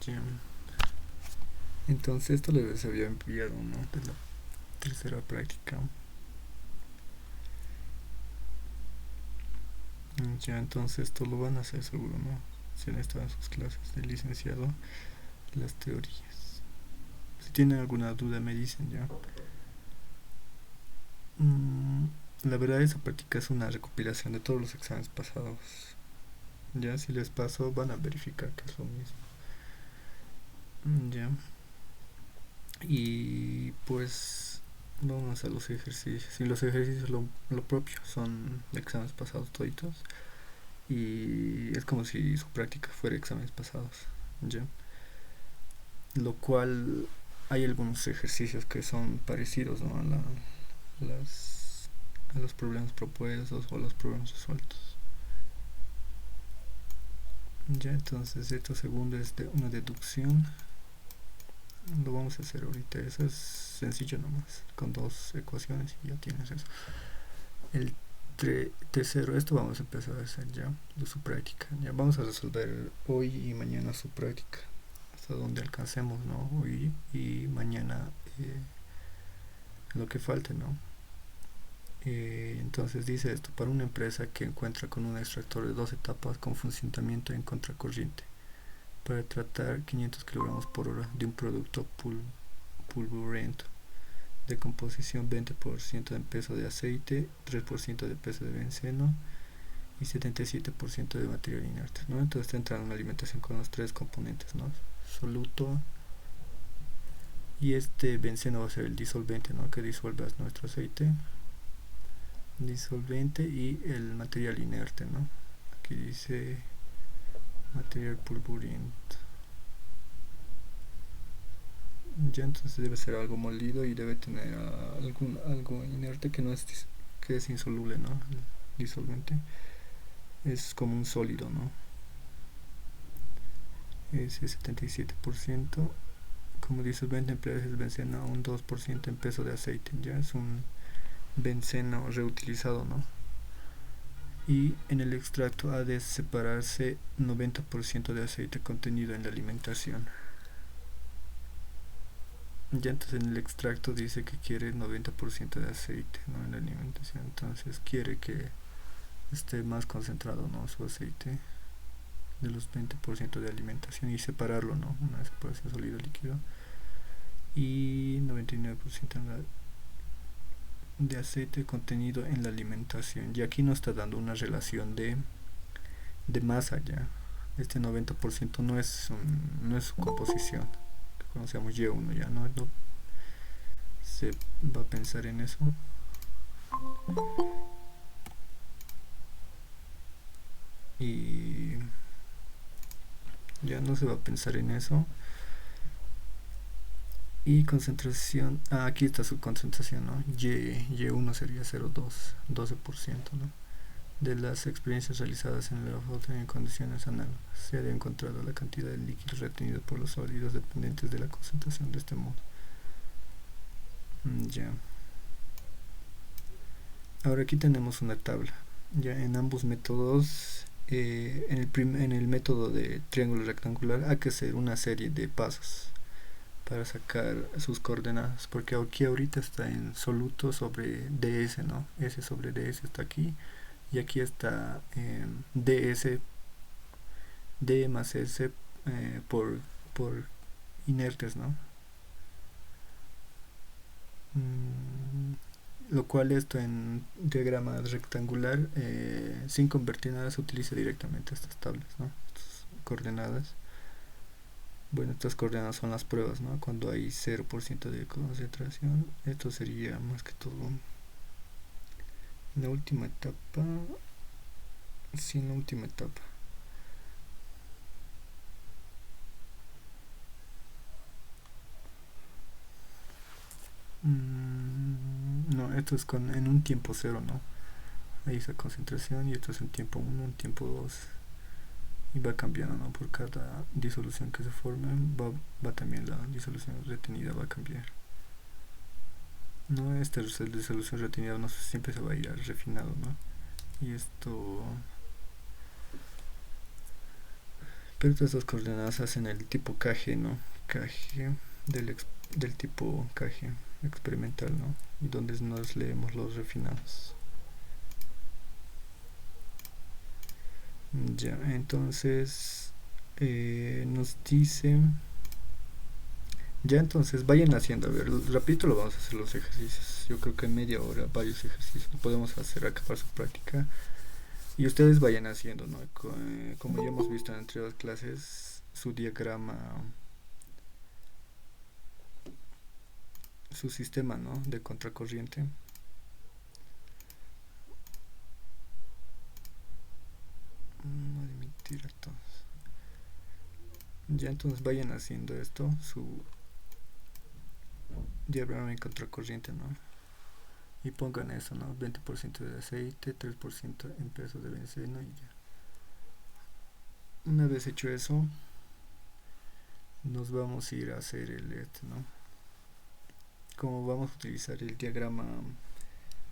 Ya. Entonces esto les había enviado, ¿no? De la tercera práctica. Ya, entonces esto lo van a hacer seguro, ¿no? Si han estado en sus clases de licenciado, las teorías. Si tienen alguna duda me dicen ya. Mm, la verdad esa práctica es una recopilación de todos los exámenes pasados. Ya, si les paso van a verificar que es lo mismo. Ya. Y pues vamos a los ejercicios. Y los ejercicios lo propio, son exámenes pasados toditos. Y es como si su práctica fuera exámenes pasados. Ya. Lo cual hay algunos ejercicios que son parecidos, ¿no? A los problemas propuestos o a los problemas resueltos. Ya, entonces esto segundo es de una deducción. Lo vamos a hacer ahorita. Eso es sencillo nomás. Con dos ecuaciones y ya tienes eso. El tercero, esto vamos a empezar a hacer ya de su práctica. Ya vamos a resolver hoy y mañana su práctica. Hasta donde alcancemos, ¿no? Hoy y mañana lo que falte, ¿no? Entonces dice esto, para una empresa que encuentra con un extractor de dos etapas con funcionamiento en contracorriente para tratar 500 kilogramos por hora de un producto pulverulento de composición 20% de peso de aceite, 3% de peso de benceno y 77% de material inerte, ¿no? Entonces entra en una alimentación con los tres componentes, ¿no? Soluto y este benceno va a ser el disolvente, ¿no? Que disuelve nuestro aceite, disolvente y el material inerte, ¿no? Aquí dice material pulverulento. Ya, entonces debe ser algo molido y debe tener algo inerte que no es que es insoluble, ¿no? El disolvente es como un sólido, ¿no? Ese 77%. Como disolvente emplea el benceno a un 2% en peso de aceite, ya es un benceno reutilizado, ¿no? Y en el extracto ha de separarse 90% de aceite contenido en la alimentación. Ya, entonces en el extracto dice que quiere 90% de aceite, ¿no? En la alimentación, entonces quiere que esté más concentrado, ¿no? Su aceite de los 20% de alimentación y separarlo, ¿no? Una separación sólido líquido y 99% de aceite contenido en la alimentación. Y aquí nos está dando una relación de masa ya. Este 90% no es su composición, que conocemos Y1 ya, no se va a pensar en eso. Y ya no se va a pensar en eso. Y concentración, aquí está su concentración, ¿no? Y1 sería 0,2, 12%, ¿no? De las experiencias realizadas en el laboratorio en condiciones análogas, se ha encontrado la cantidad de líquido retenido por los sólidos dependientes de la concentración de este modo. Ya. Ahora aquí tenemos una tabla. Ya en ambos métodos, en el método de triángulo rectangular hay que hacer una serie de pasos para sacar sus coordenadas, porque aquí ahorita está en soluto sobre ds, ¿no? S sobre ds está aquí y aquí está ds d más s por inertes, ¿no? Mm, lo cual esto en diagrama rectangular sin convertir nada se utiliza directamente estas tablas, ¿no? Estas coordenadas. Bueno, estas coordenadas son las pruebas, ¿no? Cuando hay 0% de concentración, esto sería más que todo la última etapa. Sí, en la última etapa. No, esto es en un tiempo cero, ¿no? Ahí esa concentración y esto es en tiempo uno, en tiempo 2 y va cambiando, ¿no? Por cada disolución que se forme va también la disolución retenida va a cambiar. No, esta disolución retenida no siempre se va a ir al refinado, ¿no? Y esto Pero todas estas coordenadas hacen el tipo KG, ¿no? KG del tipo KG experimental, ¿no? Y donde nos leemos los refinados. Ya, entonces nos dice... Ya, entonces vayan haciendo, a ver, rapidito lo vamos a hacer los ejercicios. Yo creo que en media hora varios ejercicios podemos hacer acá para su práctica. Y ustedes vayan haciendo, ¿no? Como ya hemos visto en anteriores clases, su diagrama, su sistema, ¿no? De contracorriente. No admitir a todos. Ya, entonces vayan haciendo esto, su diagrama en contracorriente, ¿no? Y pongan eso, ¿no? 20% de aceite, 3% en peso de benceno y ya. Una vez hecho eso, nos vamos a ir a hacer el ¿no? Como vamos a utilizar el diagrama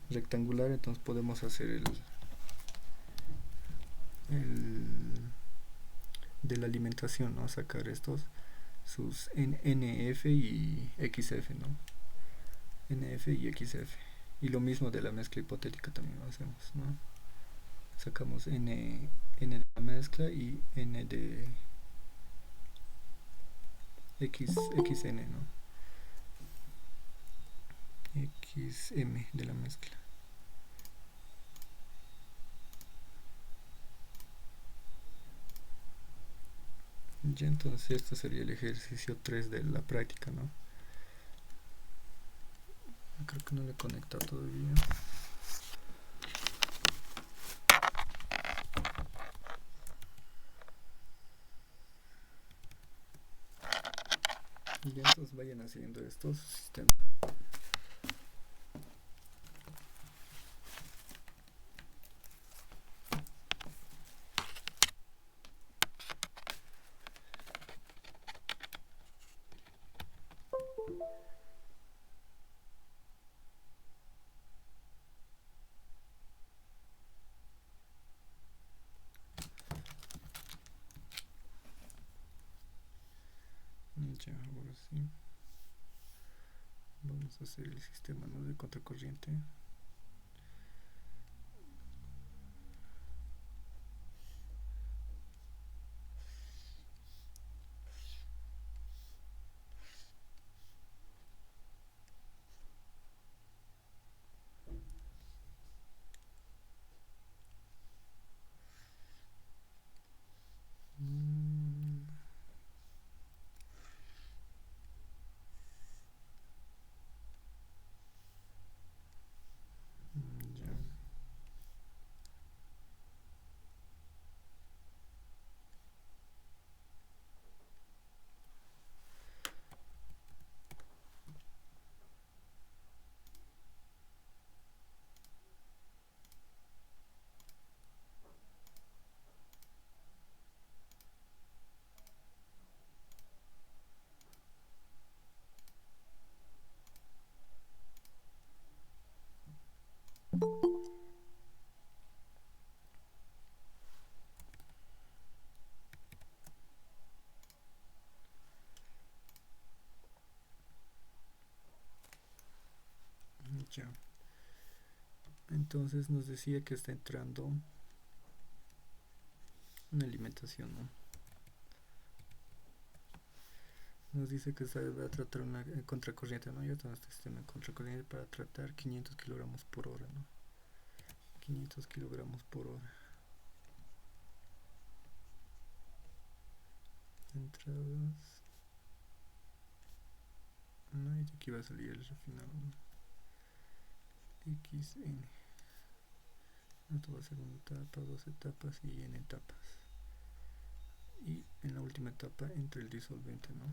rectangular, entonces podemos hacer el de la alimentación, ¿no? Sacar estos, sus NF y XF, ¿no? NF y XF. Y lo mismo de la mezcla hipotética también lo hacemos, ¿no? Sacamos N de la mezcla y N de XN, ¿no? XM de la mezcla. Ya, entonces esto sería el ejercicio 3 de la práctica, ¿no? Creo que no le he conectado todavía. Y ya, entonces vayan haciendo estos sistemas. Ya, ahora sí. Vamos a hacer el sistema, ¿no? De contracorriente. Ya. Ya. Entonces nos decía que está entrando una alimentación, ¿no? Nos dice que se va a tratar una contracorriente, ¿no? Ya todo este sistema de contracorriente para tratar 500 kilogramos por hora, ¿no? 500 kilogramos por hora. Entradas. No, y de aquí va a salir el refinado, ¿no? XN. Esto va a ser una etapa, dos etapas y n etapas. Y en la última etapa entra el disolvente, ¿no?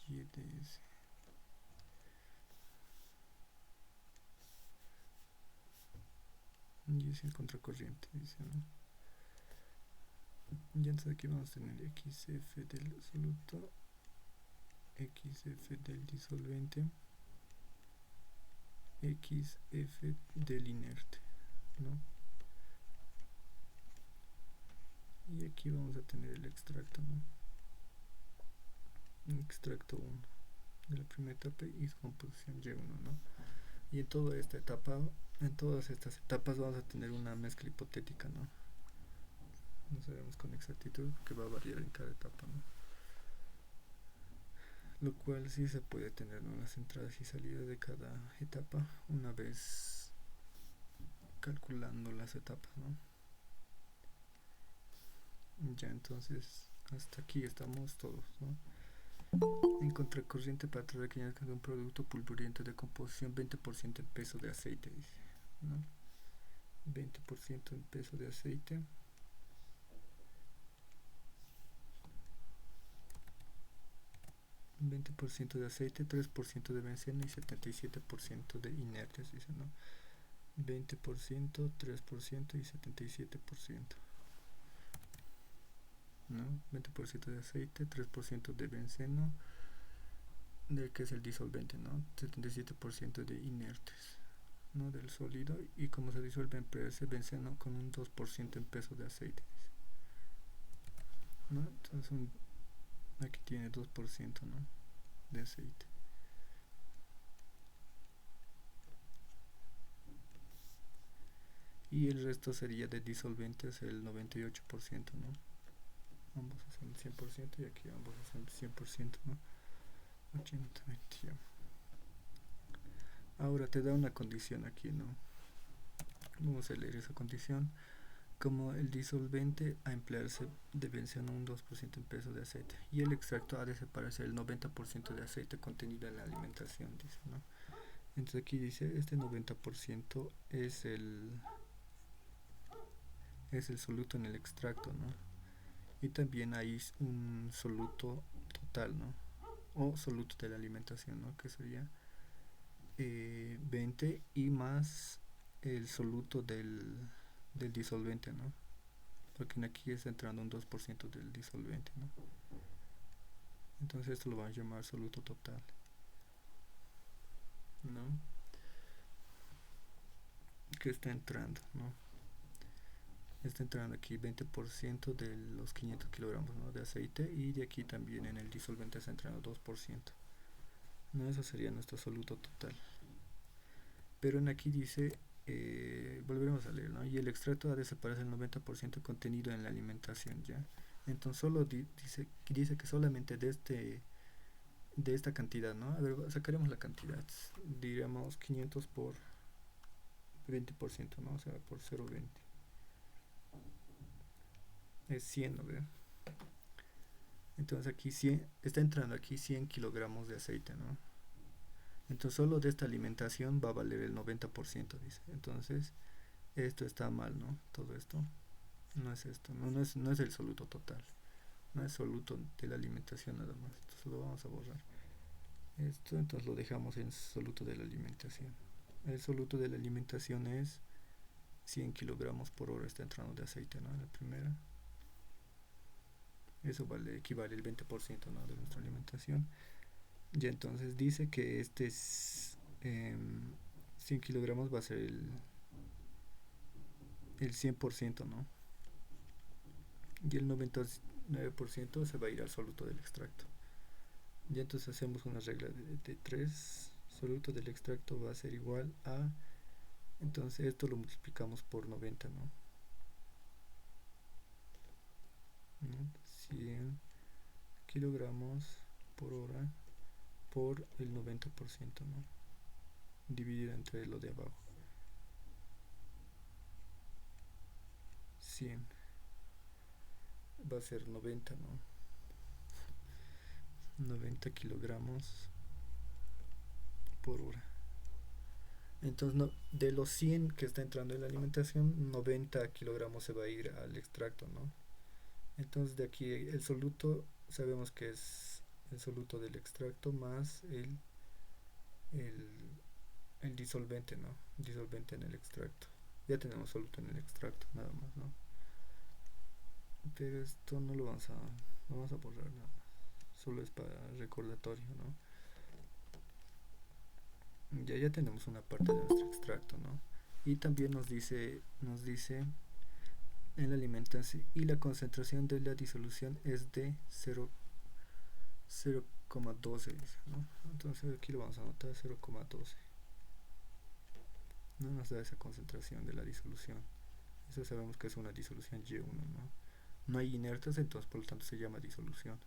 YDS. Y es el contracorriente, dice, ¿no? Y entonces aquí vamos a tener XF del soluto, XF del disolvente XF del inerte, ¿no? Y aquí vamos a tener el extracto, ¿no? Extracto 1 de la primera etapa y composición Y1, ¿no? Y en toda esta etapa, en todas estas etapas vamos a tener una mezcla hipotética, ¿no? No sabemos con exactitud que va a variar en cada etapa, ¿no? Lo cual sí se puede tener, ¿no? Las entradas y salidas de cada etapa una vez calculando las etapas, ¿no? Ya, entonces hasta aquí estamos todos, ¿no? En contracorriente para tratar que de un producto pulveriento de composición 20% en peso de aceite, dice, ¿no? 20% en peso de aceite. ...20% de aceite, 3% de benceno y 77% de inertes, dice, ¿no? 20%, 3% y 77%, ¿no? 20% de aceite, 3% de benceno, de que es el disolvente, ¿no? 77% de inertes, ¿no? Del sólido, y como se disuelve en ese benceno con un 2% en peso de aceite, ¿no? Entonces aquí tiene 2%, ¿no? De aceite. Y el resto sería de disolventes el 98%, ¿no? Ambos hacen el 100% y aquí ambos hacen el 100%, ¿no? 80, 20, ya. Ahora te da una condición aquí, ¿no? Vamos a leer esa condición. Como el disolvente a emplearse de benceno un 2% en peso de aceite y el extracto ha de separarse el 90% de aceite contenido en la alimentación, dice, ¿no? Entonces aquí dice, este 90% es el soluto en el extracto, ¿no? Y también hay un soluto total, ¿no? O soluto de la alimentación, ¿no? Que sería 20 y más el soluto del disolvente, ¿no? Porque aquí está entrando un 2% del disolvente, ¿no? Entonces esto lo van a llamar soluto total, ¿no? Que está entrando, ¿no? Está entrando aquí 20% de los 500 kilogramos, ¿no? De aceite, y de aquí también en el disolvente está entrando 2%, ¿no? Eso sería nuestro soluto total. Pero en aquí dice, volveremos a leer, ¿no? Y el extracto ha de separarse el 90% contenido en la alimentación, ¿ya? Entonces solo dice que solamente de esta cantidad, ¿no? A ver, sacaremos la cantidad, diríamos 500 por 20%, ¿no? O sea, por 0,20 es 100, ¿no? Entonces aquí 100, está entrando aquí 100 kilogramos de aceite, ¿no? Entonces solo de esta alimentación va a valer el 90%, dice. Entonces esto está mal, ¿no? Todo esto no es esto, no es el soluto total, no es soluto de la alimentación nada más. Entonces lo vamos a borrar. Esto entonces lo dejamos en soluto de la alimentación. El soluto de la alimentación es 100 kilogramos por hora está entrando de aceite, ¿no? En la primera. Eso equivale al 20%, ¿no? De nuestra alimentación. Y entonces dice que este es 100 kilogramos va a ser el 100%, ¿no? Y el 99% se va a ir al soluto del extracto. Y entonces hacemos una regla de 3. Soluto del extracto va a ser igual a... Entonces esto lo multiplicamos por 90, ¿no? 100 kilogramos por hora por el 90%, ¿no? Dividido entre lo de abajo. 100 va a ser 90, ¿no? 90 kilogramos por hora. Entonces, no, de los 100 que está entrando en la alimentación, 90 kilogramos se va a ir al extracto, ¿no? Entonces, de aquí el soluto, sabemos que es el soluto del extracto más el, el disolvente, ¿no? Disolvente en el extracto. Ya tenemos soluto en el extracto, nada más, ¿no? Pero esto no lo vamos a borrar nada más. Solo es para recordatorio, ¿no? Ya tenemos una parte de nuestro extracto, ¿no? Y también nos dice en la alimentación y la concentración de la disolución es de 0,12, ¿no? Entonces aquí lo vamos a anotar 0,12. No nos da esa concentración de la disolución. Eso sabemos que es una disolución Y1, ¿no? No hay inertes, entonces por lo tanto se llama disolución,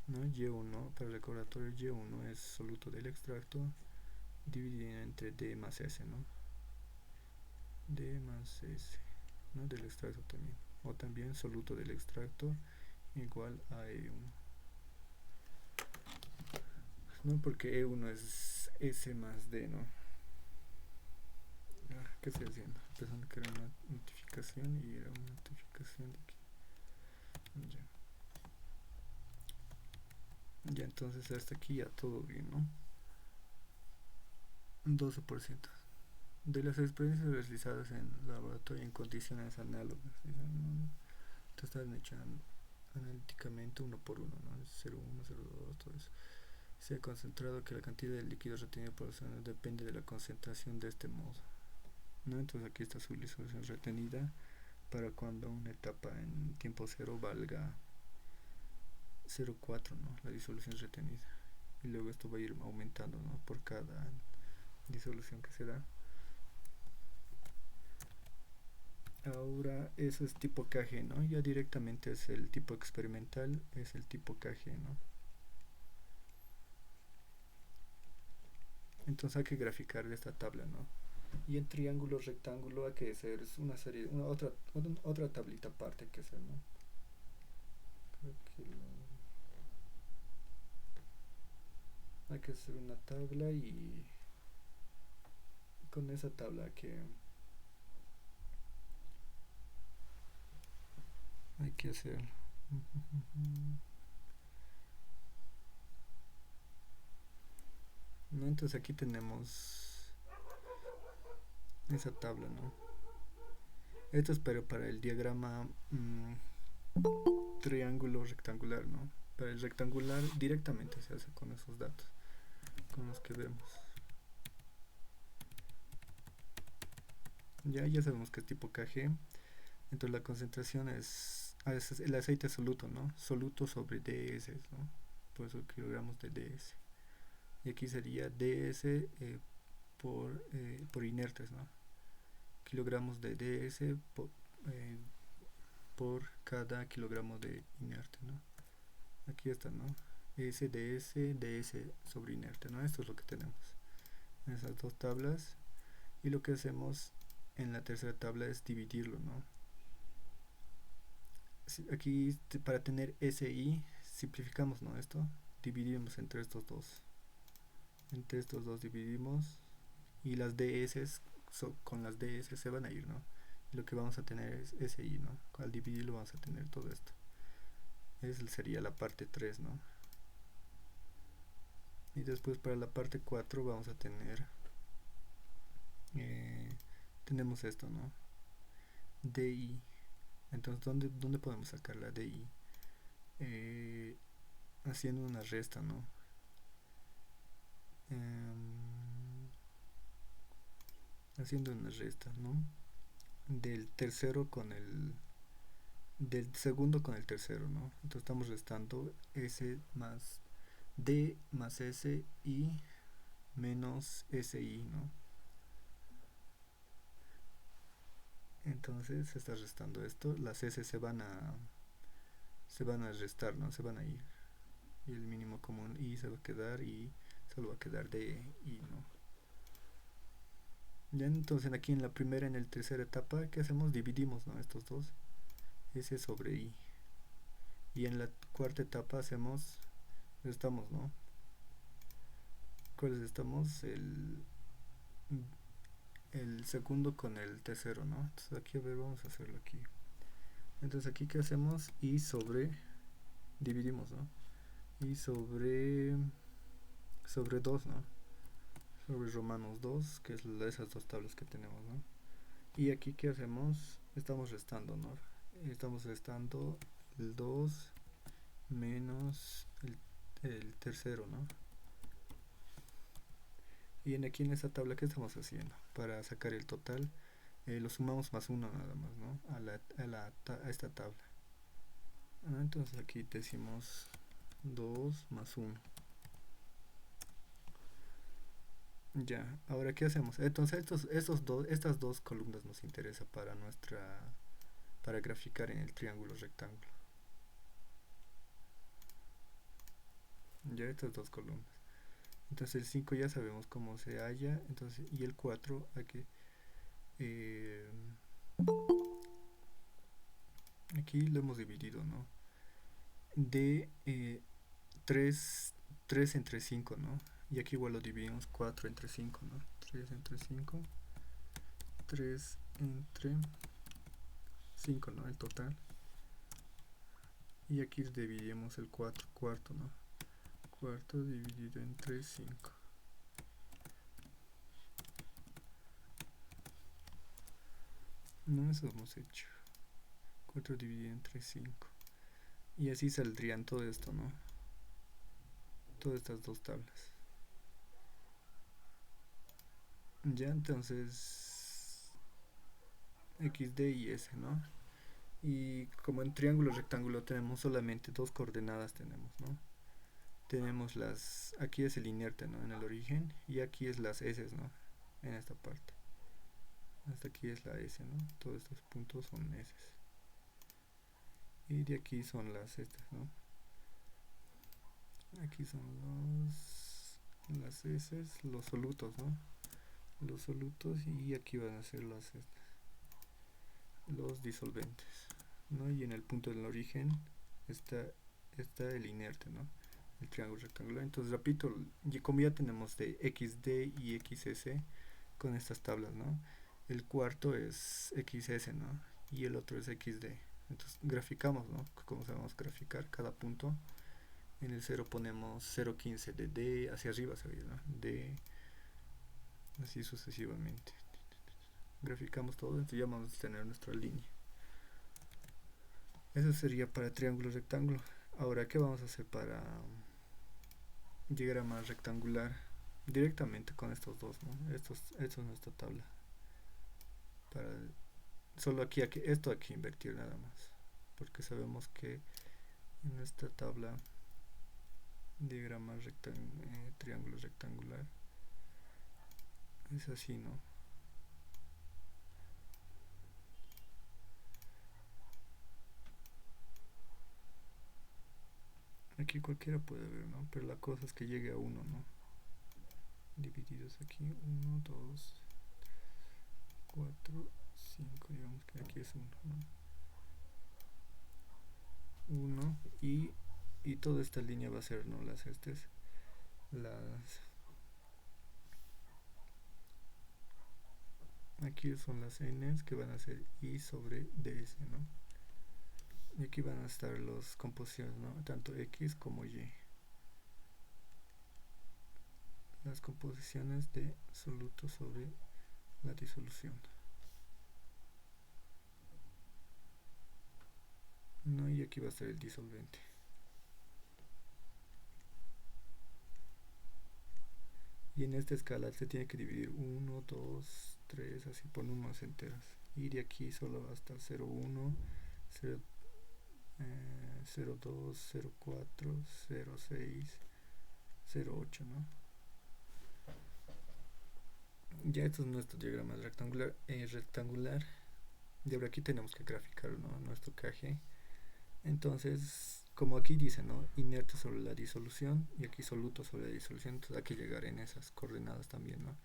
¿no? Y1, para el recordatorio, Y1 es soluto del extracto dividido entre D más S, ¿no? D más S, ¿no? Del extracto también. O también soluto del extracto igual a E1, ¿no? Porque E1 es S más D, ¿no? ¿Qué estoy haciendo? Pensando que era una notificación y era una notificación de aquí. Ya entonces hasta aquí ya todo bien, ¿no? 12% de las experiencias realizadas en laboratorio en condiciones análogas. Esto está hecho analíticamente uno por uno, ¿no? 0,1, 0,2, todo eso. Se ha concentrado que la cantidad de líquido retenido por los órganos depende de la concentración de este modo, ¿no? Entonces aquí está su disolución retenida para cuando una etapa en tiempo cero valga 0,4, ¿no? La disolución retenida. Y luego esto va a ir aumentando, ¿no? Por cada disolución que se da. Ahora eso es tipo KG, ¿no? Ya directamente es el tipo experimental, es el tipo KG, ¿no? Entonces hay que graficar esta tabla, ¿no? Y en triángulo rectángulo hay que hacer una serie, otra tablita aparte que hacer, ¿no? Creo que hay que hacer una tabla y con esa tabla que hay que hacer. ¿No? Entonces aquí tenemos esa tabla, ¿no? Esto es para el diagrama triángulo rectangular, ¿no? Para el rectangular directamente se hace con esos datos, con los que vemos. Ya sabemos que es tipo KG. Entonces la concentración es el aceite soluto, ¿no? Soluto sobre DS, ¿no? Por eso kilogramos de DS. Y aquí sería DS por inertes, ¿no? Kilogramos de DS por cada kilogramo de inerte, ¿no? Aquí está, ¿no? DS sobre inerte, ¿no? Esto es lo que tenemos en esas dos tablas. Y lo que hacemos en la tercera tabla es dividirlo, ¿no? Aquí para tener SI simplificamos, ¿no? Esto dividimos entre estos dos. Entre estos dos dividimos y las DS con las DS se van a ir, ¿no? Y lo que vamos a tener es SI, ¿no? Al dividirlo vamos a tener todo esto. Esa sería la parte 3, ¿no? Y después para la parte 4 vamos a tener tenemos esto, ¿no? DI. Entonces, ¿dónde podemos sacar la DI? Haciendo una resta, ¿no? Haciendo una resta, ¿no? Del tercero con el del segundo con el tercero, ¿no? Entonces estamos restando S más D más S y menos SI, ¿no? Entonces se está restando esto, las S se van a restar, ¿no? Se van a ir. Y el mínimo común I se va a quedar y solo va a quedar D y, ¿no? Ya entonces aquí en la primera y en la tercera etapa, ¿qué hacemos? Dividimos, ¿no? Estos dos, S sobre I. Y en la cuarta etapa hacemos, estamos, ¿no? ¿Cuáles estamos? El segundo con el tercero, ¿no? Entonces aquí, a ver, vamos a hacerlo aquí. Entonces aquí, ¿qué hacemos? Y sobre, dividimos, ¿no? Y sobre 2, ¿no? Sobre Romanos 2, que es esas dos tablas que tenemos, ¿no? Y aquí, ¿qué hacemos? Estamos restando, ¿no? Estamos restando el 2 menos el tercero, ¿no? Y aquí en esta tabla, ¿qué estamos haciendo? Para sacar el total, lo sumamos más 1 nada más, ¿no? A esta tabla. Entonces aquí decimos 2 más 1. Ya, ahora ¿qué hacemos? Entonces estas dos columnas nos interesa para graficar en el triángulo rectángulo. Ya, estas dos columnas. Entonces el 5 ya sabemos cómo se halla, entonces, y el 4 eh, aquí lo hemos dividido, ¿no? De 3 entre 5, ¿no? Y aquí igual lo dividimos 4 entre 5, ¿no? 3 entre 5, 3 entre 5, ¿no? El total. Y aquí dividimos el 4 cuarto, ¿no? Cuarto dividido entre 5. No, eso hemos hecho. 4 dividido entre 5. Y así saldrían todo esto, ¿no? Todas estas dos tablas. Ya, entonces XD y S, ¿no? Y como en triángulo rectángulo tenemos solamente dos coordenadas, tenemos, ¿no? Tenemos aquí es el inerte, ¿no? En el origen, y aquí es las S, ¿no? En esta parte. Hasta aquí es la S, ¿no? Todos estos puntos son S. Y de aquí son las estas, ¿no? Aquí son las S, los solutos, ¿no? Los solutos, y aquí van a ser los disolventes, ¿no? Y en el punto del origen está el inerte, ¿no? El triángulo rectangular. Entonces repito, como ya tenemos de XD y XS con estas tablas, ¿no? El cuarto es XS, ¿no? Y el otro es XD. Entonces graficamos, ¿no? Como sabemos graficar cada punto. En el 0 ponemos 0,15 de D hacia arriba, ¿sabes? ¿No? D, así sucesivamente. Graficamos todo, entonces ya vamos a tener nuestra línea. Eso sería para triángulo rectángulo. Ahora, ¿qué vamos a hacer para diagrama rectangular? Directamente con estos dos, ¿no? Esto es nuestra tabla. Solo esto hay que invertir nada más. Porque sabemos que en esta tabla diagrama triángulo rectangular es así, ¿no? Aquí cualquiera puede ver, ¿no? Pero la cosa es que llegue a 1, ¿no? Divididos aquí, 1, 2, 4, 5, digamos que aquí es 1, ¿no? 1 y toda esta línea va a ser, ¿no? Aquí son las n's que van a ser i sobre ds, ¿no? Y aquí van a estar las composiciones, ¿no? Tanto x como y. Las composiciones de soluto sobre la disolución, ¿no? Y aquí va a estar el disolvente. Y en esta escala se tiene que dividir 1, 2, 3, así por números enteros. Y de aquí solo hasta 0, 1, 0, 02, 04, 06, 08, ¿no? Ya esto es nuestro diagrama rectangular. Y ahora aquí tenemos que graficar, ¿no? Nuestro KG. Entonces, como aquí dice, ¿no? Inerte sobre la disolución y aquí soluto sobre la disolución. Entonces hay que llegar en esas coordenadas también, ¿no?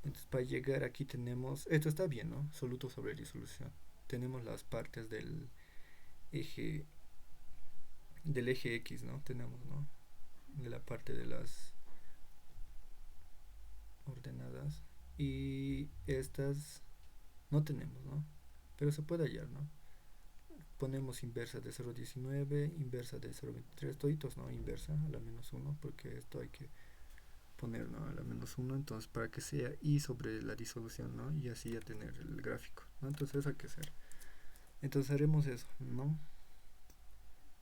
Entonces para llegar aquí tenemos, esto está bien, ¿no? Soluto sobre disolución. Tenemos las partes eje del eje X, ¿no? Tenemos, ¿no? De la parte de las ordenadas, y estas no tenemos, ¿no? Pero se puede hallar, ¿no? Ponemos inversa de 0,19, inversa de 0,23, toditos, ¿no? Inversa a la menos 1, porque esto hay que poner, ¿no? A la menos 1, entonces para que sea i sobre la disolución, ¿no? Y así ya tener el gráfico, ¿no? Entonces eso hay que hacer. Entonces haremos eso, ¿no?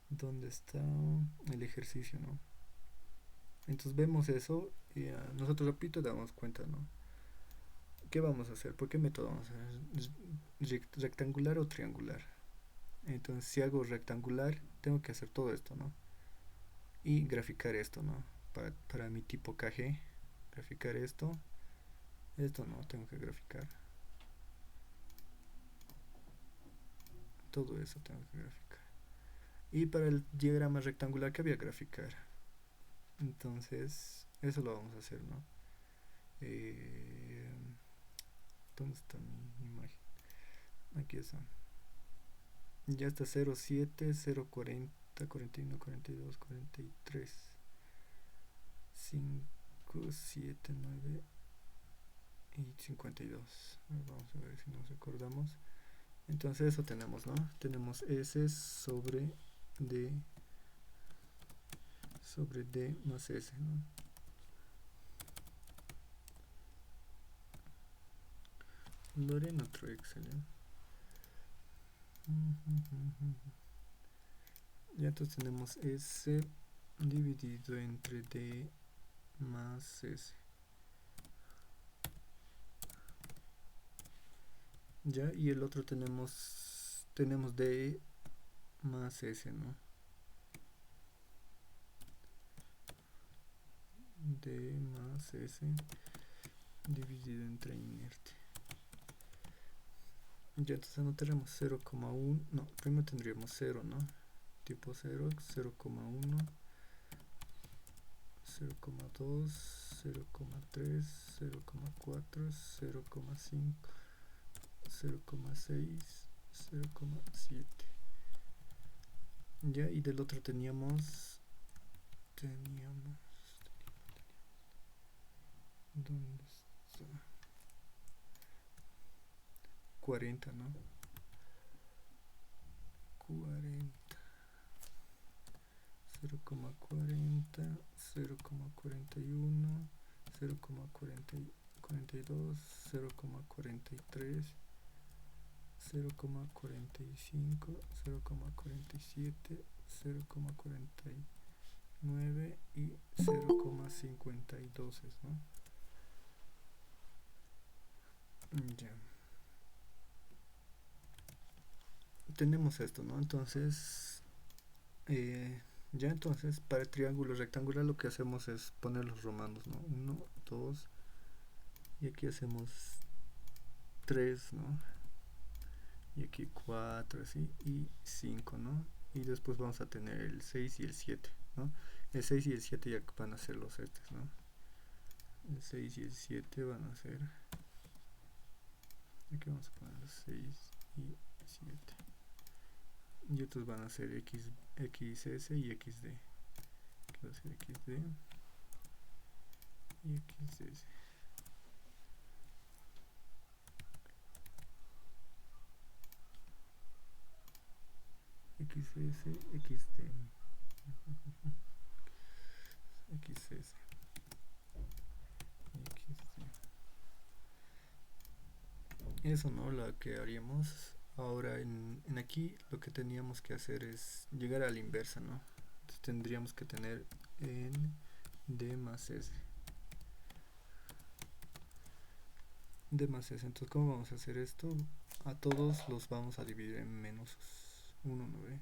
¿Dónde está el ejercicio, no? Entonces vemos eso y nosotros repito damos cuenta, ¿no? ¿Qué vamos a hacer? ¿Por qué método vamos a hacer? ¿Rectangular o triangular? Entonces si hago rectangular tengo que hacer todo esto, ¿no? Y graficar esto, ¿no? Para mi tipo KG, graficar esto no, tengo que graficar todo eso, tengo que graficar. Y para el diagrama rectangular que había que graficar, entonces eso lo vamos a hacer, ¿no? Eh, ¿Dónde está mi imagen? Aquí está. Ya está 07, 040, 41, 42, 43, 5, 7, 9 y 52. Vamos a ver si nos recordamos. Entonces eso tenemos, ¿no? Tenemos S sobre D más S, ¿no? Lo haré en otro Excel, ¿eh? Ya entonces tenemos S dividido entre D más S. Ya, y el otro tenemos D más S, ¿no? D más S dividido entre inerte. Ya entonces no tenemos 0,1, no, primero tendríamos 0, ¿no? Tipo 0, 0,1, 0,2, 0,3, 0,4, 0,5, 0,6, 0,7. Ya, y del otro teníamos ¿dónde está? 40, ¿no? 40, 0,40, 0,41, 0,42, 0,43, 0,45, 0,47, 0,49 y 0,52, ¿no? Ya. Tenemos esto, ¿no? Entonces, ya entonces para el triángulo rectangular lo que hacemos es poner los romanos, ¿no? 1, 2, y aquí hacemos 3, ¿no? Y aquí 4, así, y 5, ¿no? Y después vamos a tener el 6 y el 7, ¿no? El 6 y el 7 ya van a ser los estos, ¿no? El 6 y el 7 van a ser, aquí vamos a poner los 6 y 7. Y otros van a ser XS y XD. Aquí va a ser XD y XS. XS, XD. XS. XD. Eso, ¿no? Lo que haríamos ahora en aquí, lo que teníamos que hacer es llegar a la inversa, ¿no? Entonces tendríamos que tener en D más S. D más S. Entonces, ¿cómo vamos a hacer esto? A todos los vamos a dividir en menos 1, ¿no ve?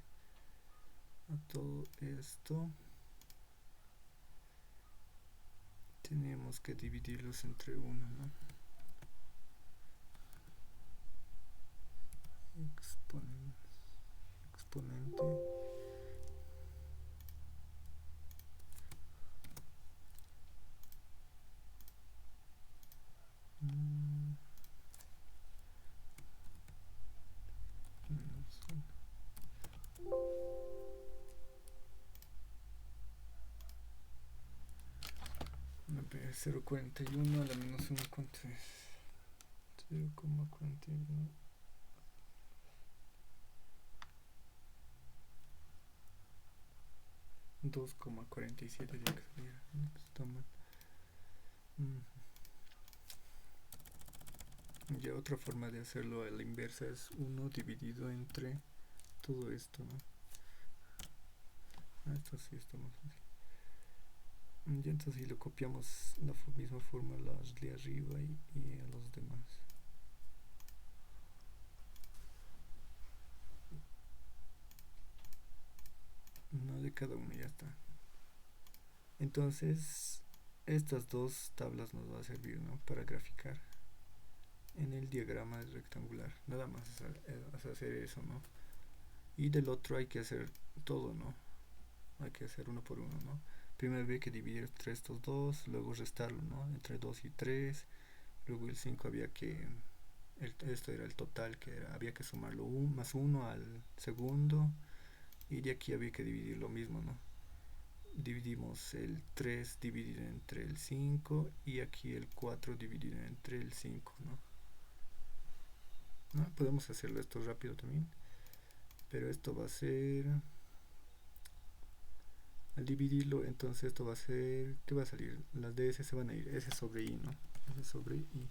A todo esto tenemos que dividirlos entre 1, ¿no? Exponente menos 1. 0,41 a la menos 1, ¿cuánto es? 0,41. 2,47 tiene que salir. Está mal. Ya otra forma de hacerlo a la inversa es 1 dividido entre todo esto, ¿no? Esto sí está más fácil. Y entonces lo copiamos la misma fórmula de arriba y a los demás. Uno de cada uno, ya está. Entonces estas dos tablas nos va a servir, ¿no?, para graficar en el diagrama rectangular. Nada más es hacer eso, ¿no? Y del otro hay que hacer todo, ¿no? Hay que hacer uno por uno, ¿no? Primero había que dividir entre estos dos, luego restarlo, ¿no?, entre 2 y 3. Luego el 5 había que... esto era el total, que era, había que sumarlo más 1 al segundo. Y de aquí había que dividir lo mismo, ¿no? Dividimos el 3 dividido entre el 5 y aquí el 4 dividido entre el 5, ¿no? Podemos hacerlo esto rápido también, pero esto va a ser, al dividirlo, entonces esto va a ser, ¿qué va a salir? Las de S se van a ir, S sobre I, ¿no? S sobre I.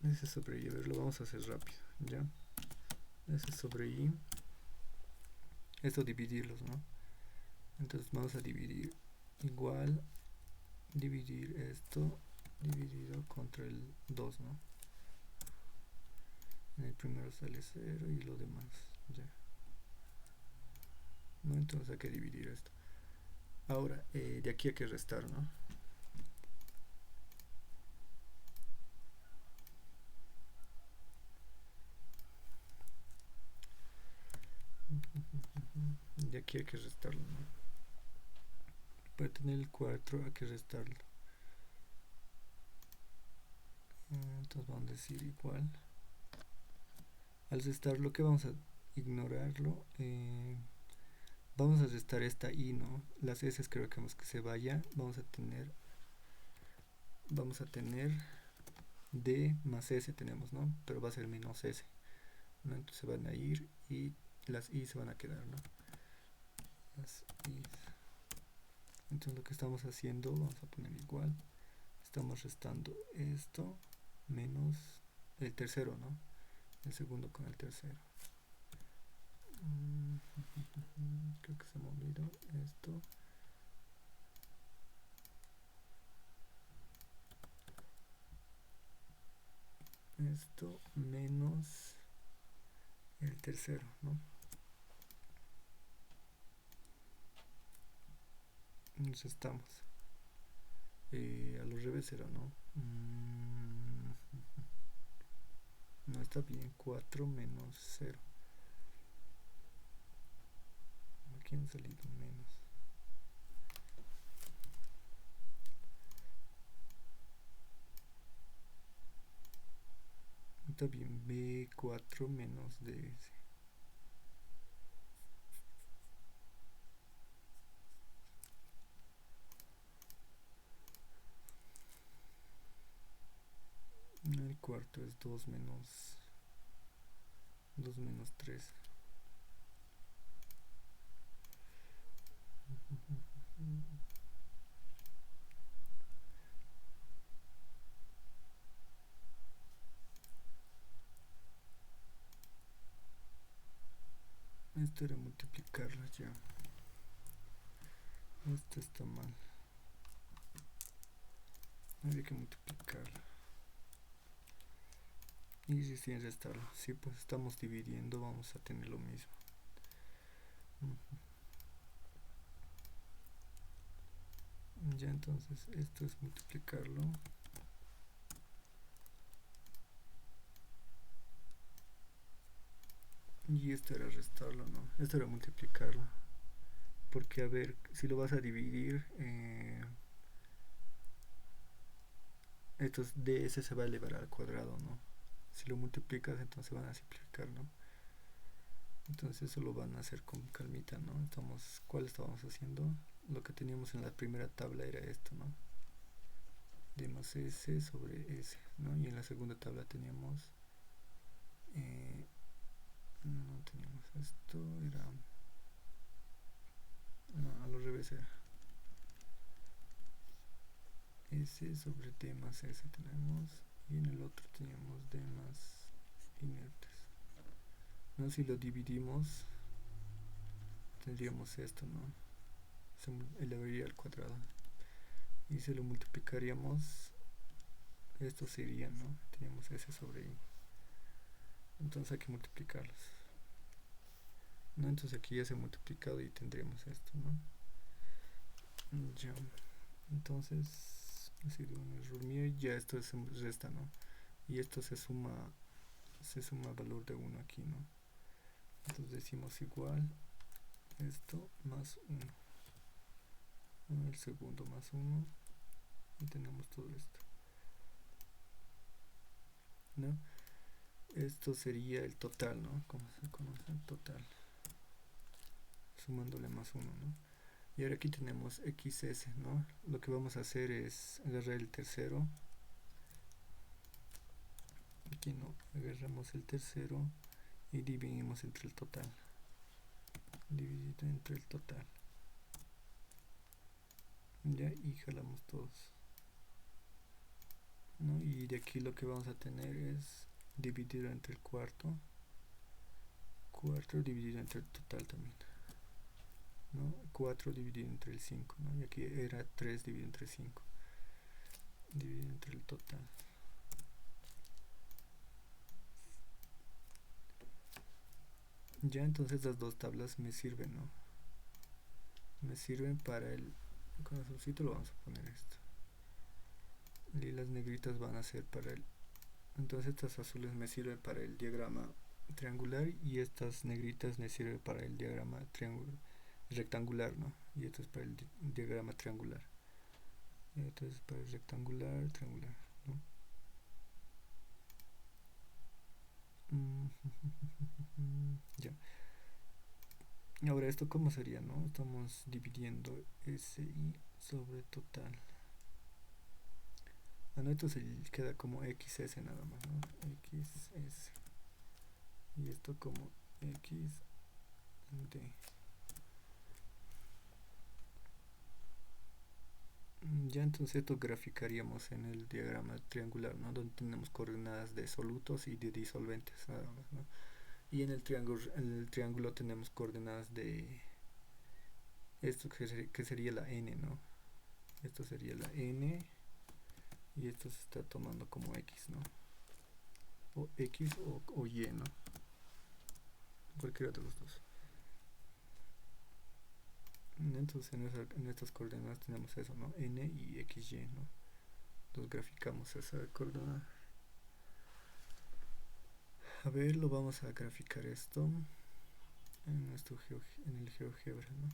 S sobre I, a ver, lo vamos a hacer rápido, ¿ya? S sobre I, esto dividirlos, ¿no? Entonces vamos a dividir igual, dividir esto dividido contra el 2, ¿no? En el primero sale 0 y lo demás, ya. ¿No? Entonces hay que dividir esto. Ahora, de aquí hay que restar, ¿no? De aquí hay que restarlo, ¿no? Para tener el 4 hay que restarlo. Entonces vamos a decir igual. Al restarlo, ¿qué vamos a ignorarlo? Vamos a restar esta I, ¿no? Las S creo que se vaya. Vamos a tener D más S tenemos, ¿no? Pero va a ser menos S, ¿no? Entonces se van a ir y las I se van a quedar, ¿no? Las I. Entonces lo que estamos haciendo, vamos a poner igual. Estamos restando esto menos el tercero, ¿no? El segundo con el tercero. Creo que se me olvidó esto. Esto menos el tercero, ¿no? Nos estamos. A los revés era, ¿no? No está bien. 4 menos 0. Aquí han salido menos. Está bien. B4 menos DS. El cuarto es 2 menos 3. Esto era multiplicarla ya. Esto está mal. Había que multiplicarla. Y si sin restarlo. Si pues estamos dividiendo, vamos a tener lo mismo. Ya, entonces esto es multiplicarlo. Y esto era restarlo, ¿no? Esto era multiplicarlo. Porque a ver, si lo vas a dividir, estos ds se va a elevar al cuadrado, ¿no? Si lo multiplicas, entonces van a simplificar, ¿no? Entonces eso lo van a hacer con calmita, ¿no? ¿Cuál estábamos haciendo? Lo que teníamos en la primera tabla era esto, ¿no? D más S sobre S, ¿no? Y en la segunda tabla teníamos... no teníamos esto, era... No, a lo revés era. S sobre D más S tenemos. Y en el otro teníamos D más inertes. ¿No? Si lo dividimos, tendríamos esto, ¿no? Se elevaría al cuadrado y si lo multiplicaríamos, esto sería, ¿no? Teníamos s sobre i, entonces hay que multiplicarlos, ¿no? Entonces aquí ya se ha multiplicado y tendríamos esto, ¿no? Ya, entonces ha sido un error mío y ya esto se resta, ¿no? Y esto se suma valor de 1 aquí, ¿no? Entonces decimos igual esto más 1, el segundo más 1 y tenemos todo esto, ¿no? Esto sería el total, ¿no? Como se conoce el total, sumándole más 1, ¿no? Y ahora aquí tenemos xs, ¿no? Lo que vamos a hacer es agarrar el tercero, aquí no, agarramos el tercero y dividimos entre el total, dividido entre el total, ya, y jalamos todos, ¿no? Y de aquí lo que vamos a tener es dividido entre el cuarto dividido entre el total también, ¿no? 4 dividido entre el 5, ¿no? Y aquí era 3 dividido entre 5 dividido entre el total. Ya, entonces las dos tablas me sirven, ¿no? Me sirven para el corazoncito, lo vamos a poner esto, y las negritas van a ser para el, entonces estas azules me sirven para el diagrama triangular y estas negritas me sirven para el diagrama rectangular, ¿no? Y esto es para el diagrama triangular, y esto es para el rectangular, triangular, ¿no? Ya. Ahora esto cómo sería, ¿no? Estamos dividiendo SI sobre total. Ah, no, esto se queda como XS nada más, ¿no? XS. Y esto como XD. Ya, entonces esto graficaríamos en el diagrama triangular, ¿no? Donde tenemos coordenadas de solutos y de disolventes nada más, ¿no? Y en el triángulo tenemos coordenadas de esto que sería la n, ¿no? Esto sería la n y esto se está tomando como x, ¿no? O x o y, ¿no? Cualquiera de los dos. Entonces en estas coordenadas tenemos eso, ¿no? N y xy, ¿no? Entonces graficamos esa coordenada. A ver, lo vamos a graficar esto en el GeoGebra, ¿no?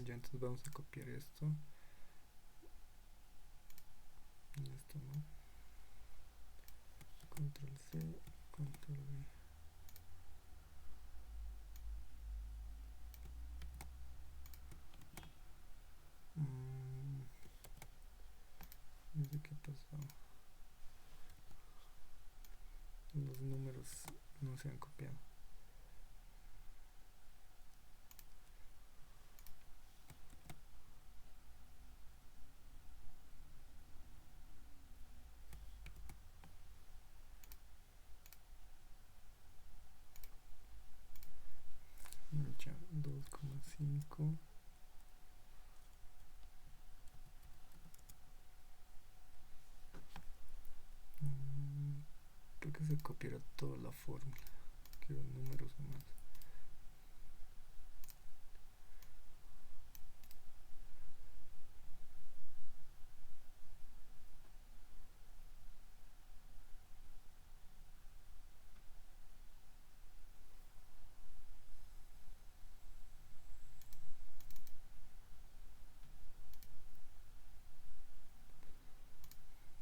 Ya, entonces vamos a copiar esto, ¿no? Control C, Control V. No sé qué pasó. Los números no se han copiado. Ya, 2,5. Creo que se copiará toda la fórmula. Quiero números nomás.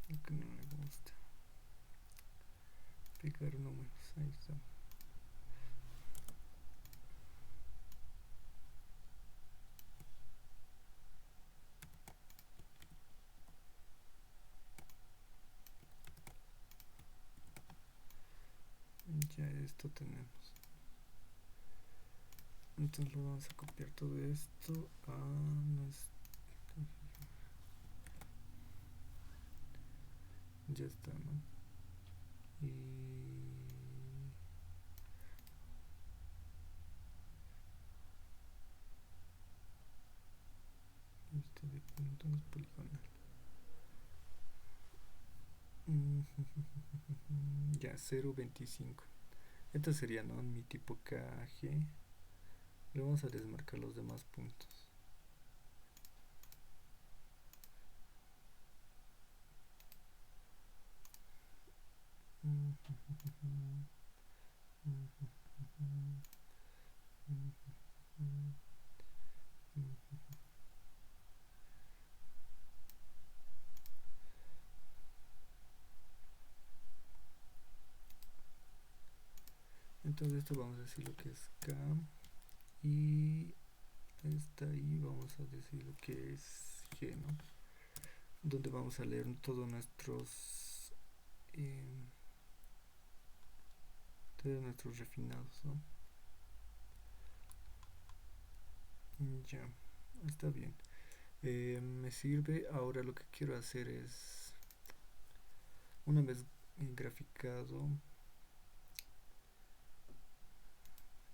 Lo que no me gusta. Pegar números. Ahí está. Ya esto tenemos. Entonces lo vamos a copiar todo esto a nuestro. Ya está, ¿no? Y este de punto es poligonal. Ya, 0.25. Esto sería, ¿no? Mi tipo KG. Le vamos a desmarcar los demás puntos. Entonces esto vamos a decir lo que es K y esta ahí vamos a decir lo que es G, ¿no? Donde vamos a leer eh, todos nuestros refinados, ¿no? Ya, está bien. Me sirve. Ahora lo que quiero hacer es, una vez graficado,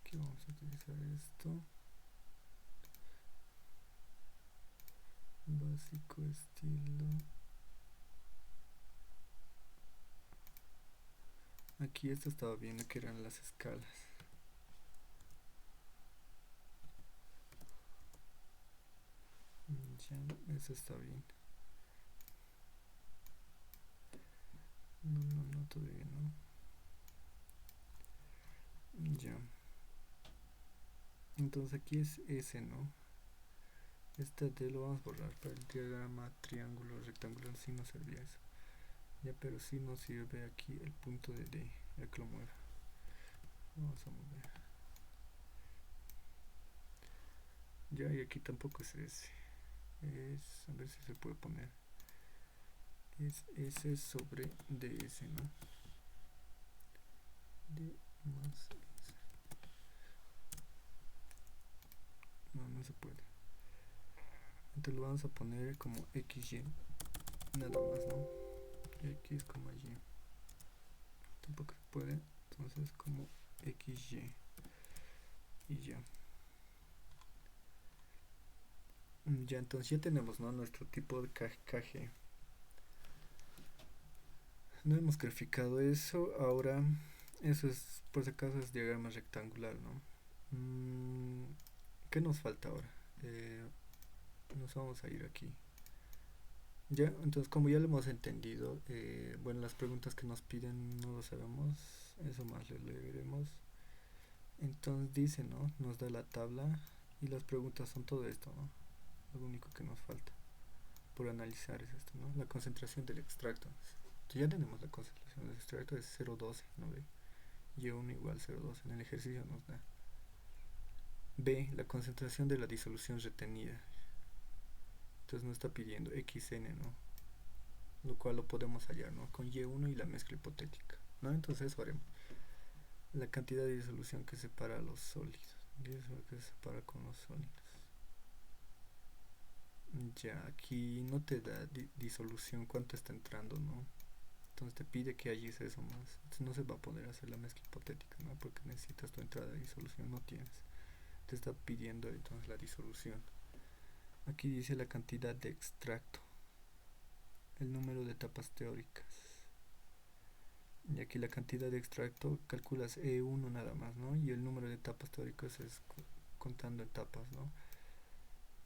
aquí vamos a utilizar esto, básico estilo. Aquí esto estaba viendo que eran las escalas. Ya, eso está bien. No, todavía no. Ya. Entonces aquí es S, ¿no? Este D lo vamos a borrar para el diagrama triángulo rectangular, si no servía eso. Ya, pero si nos sirve aquí el punto de D, ya que lo mueva. Vamos a mover. Ya, y aquí tampoco es S. Es, a ver si se puede poner. Es S sobre DS, ¿no? D más S. No se puede. Entonces lo vamos a poner como XY. Nada más, ¿no? X como Y. Tampoco se puede. Entonces como XY. Y ya. Ya, entonces ya tenemos, ¿no? Nuestro tipo de KG. No hemos graficado eso. Ahora, eso es, por si acaso, es diagrama rectangular, ¿no? ¿Qué nos falta ahora? Nos vamos a ir aquí. Ya, entonces como ya lo hemos entendido, bueno, las preguntas que nos piden no lo sabemos, eso más lo leeremos. Entonces dice, ¿no? Nos da la tabla y las preguntas son todo esto, ¿no? Lo único que nos falta por analizar es esto, ¿no? La concentración del extracto. Entonces ya tenemos la concentración del extracto, es 0,12, ¿no ve? Y1 igual 0,12, en el ejercicio nos da. B, la concentración de la disolución retenida. Entonces nos está pidiendo XN, ¿no? Lo cual lo podemos hallar, ¿no? Con Y1 y la mezcla hipotética, ¿no? Entonces eso haremos. La cantidad de disolución que separa los sólidos. Y eso es lo que se separa con los sólidos. Ya, aquí no te da disolución cuánto está entrando, ¿no? Entonces te pide que halles eso más. Entonces no se va a poder hacer la mezcla hipotética, ¿no? Porque necesitas tu entrada de disolución, no tienes. Te está pidiendo entonces la disolución. Aquí dice la cantidad de extracto, el número de etapas teóricas. Y aquí la cantidad de extracto calculas E1 nada más, ¿no? Y el número de etapas teóricas es contando etapas, ¿no?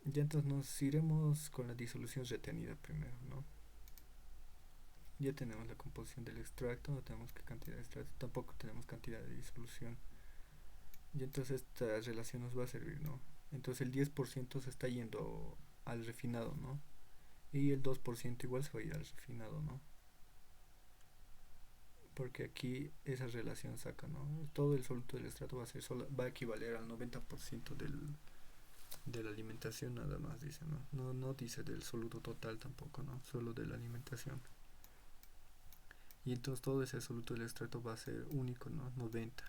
Ya entonces nos iremos con la disolución retenida primero, ¿no? Ya tenemos la composición del extracto, no tenemos qué cantidad de extracto, tampoco tenemos cantidad de disolución. Y entonces esta relación nos va a servir, ¿no? Entonces el 10% se está yendo al refinado, ¿no? Y el 2% igual se va a ir al refinado, ¿no? Porque aquí esa relación saca, ¿no? Todo el soluto del estrato va a equivaler al 90% de la alimentación nada más, dice, ¿no? No dice del soluto total tampoco, ¿no? Solo de la alimentación. Y entonces todo ese soluto del estrato va a ser único, ¿no? 90.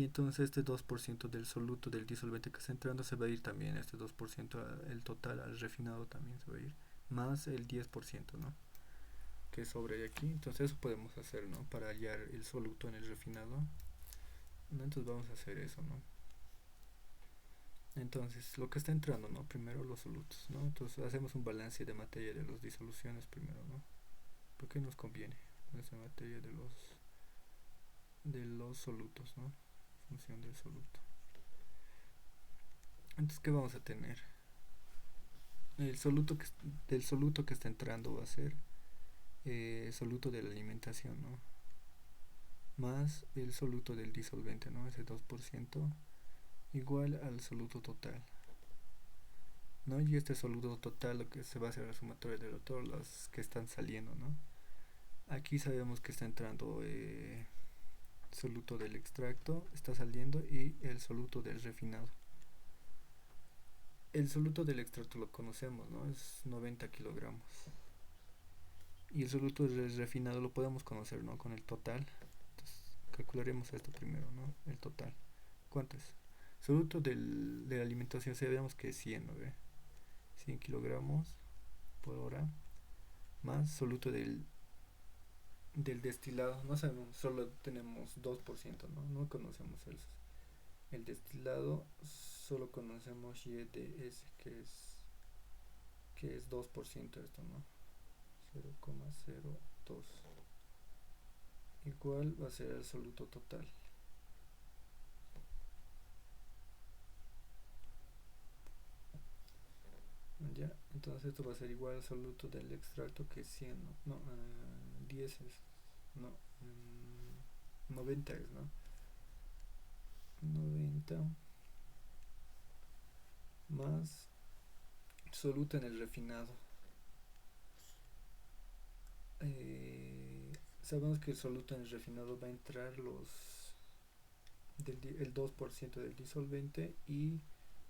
y entonces este 2% del soluto del disolvente que está entrando se va a ir también, este 2% el total al refinado también se va a ir, más el 10%, ¿no? Que sobre de aquí. Entonces eso podemos hacer, ¿no? Para hallar el soluto en el refinado, ¿no? Entonces vamos a hacer eso, ¿no? Entonces lo que está entrando, ¿no? Primero los solutos, ¿no? Entonces hacemos un balance de materia de las disoluciones primero, ¿no? Porque nos conviene esa materia de los solutos, ¿no? Función del soluto. Entonces, ¿qué vamos a tener? El soluto del soluto que está entrando va a ser soluto de la alimentación, ¿no? Más el soluto del disolvente, ¿no? Ese 2% igual al soluto total, ¿no? Y este soluto total lo que se va a hacer la sumatoria de todos los que están saliendo, ¿no? Aquí sabemos que está entrando soluto del extracto, está saliendo, y el soluto del refinado. El soluto del extracto lo conocemos, ¿no? Es 90 kilogramos. Y el soluto del refinado lo podemos conocer, ¿no? Con el total. Entonces, calcularemos esto primero, ¿no? El total. ¿Cuánto es? Soluto de la alimentación, sabemos que es 100, ¿no? 100 kilogramos por hora. Más soluto del destilado. No sabemos, solo tenemos 2%, ¿no? No conocemos el destilado. Solo conocemos YDS, que es 2% esto, ¿no? 0,02 igual va a ser el soluto total. Ya, entonces esto va a ser igual al soluto del extracto, que es 100, no, 10 es, no, 90 es, ¿no? 90 más soluto en el refinado. Sabemos que el soluto en el refinado va a entrar el 2% del disolvente y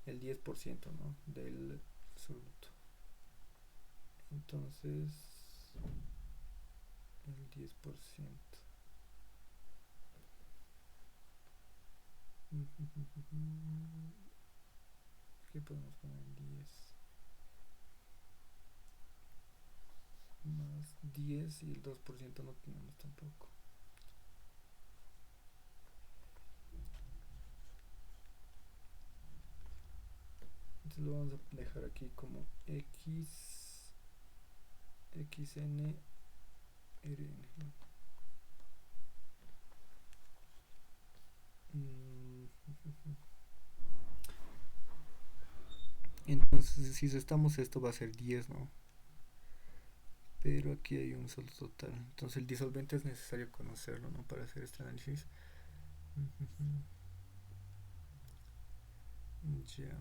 el 10%, ¿no? Del soluto. Entonces el 10%. ¿Qué podemos poner? 10 más 10 y el 2% no tenemos tampoco. Entonces lo vamos a dejar aquí como xn rn, ¿no? Entonces si restamos esto va a ser 10, ¿no? Pero aquí hay un solo total. Entonces el disolvente es necesario conocerlo, ¿no? Para hacer este análisis. Ya.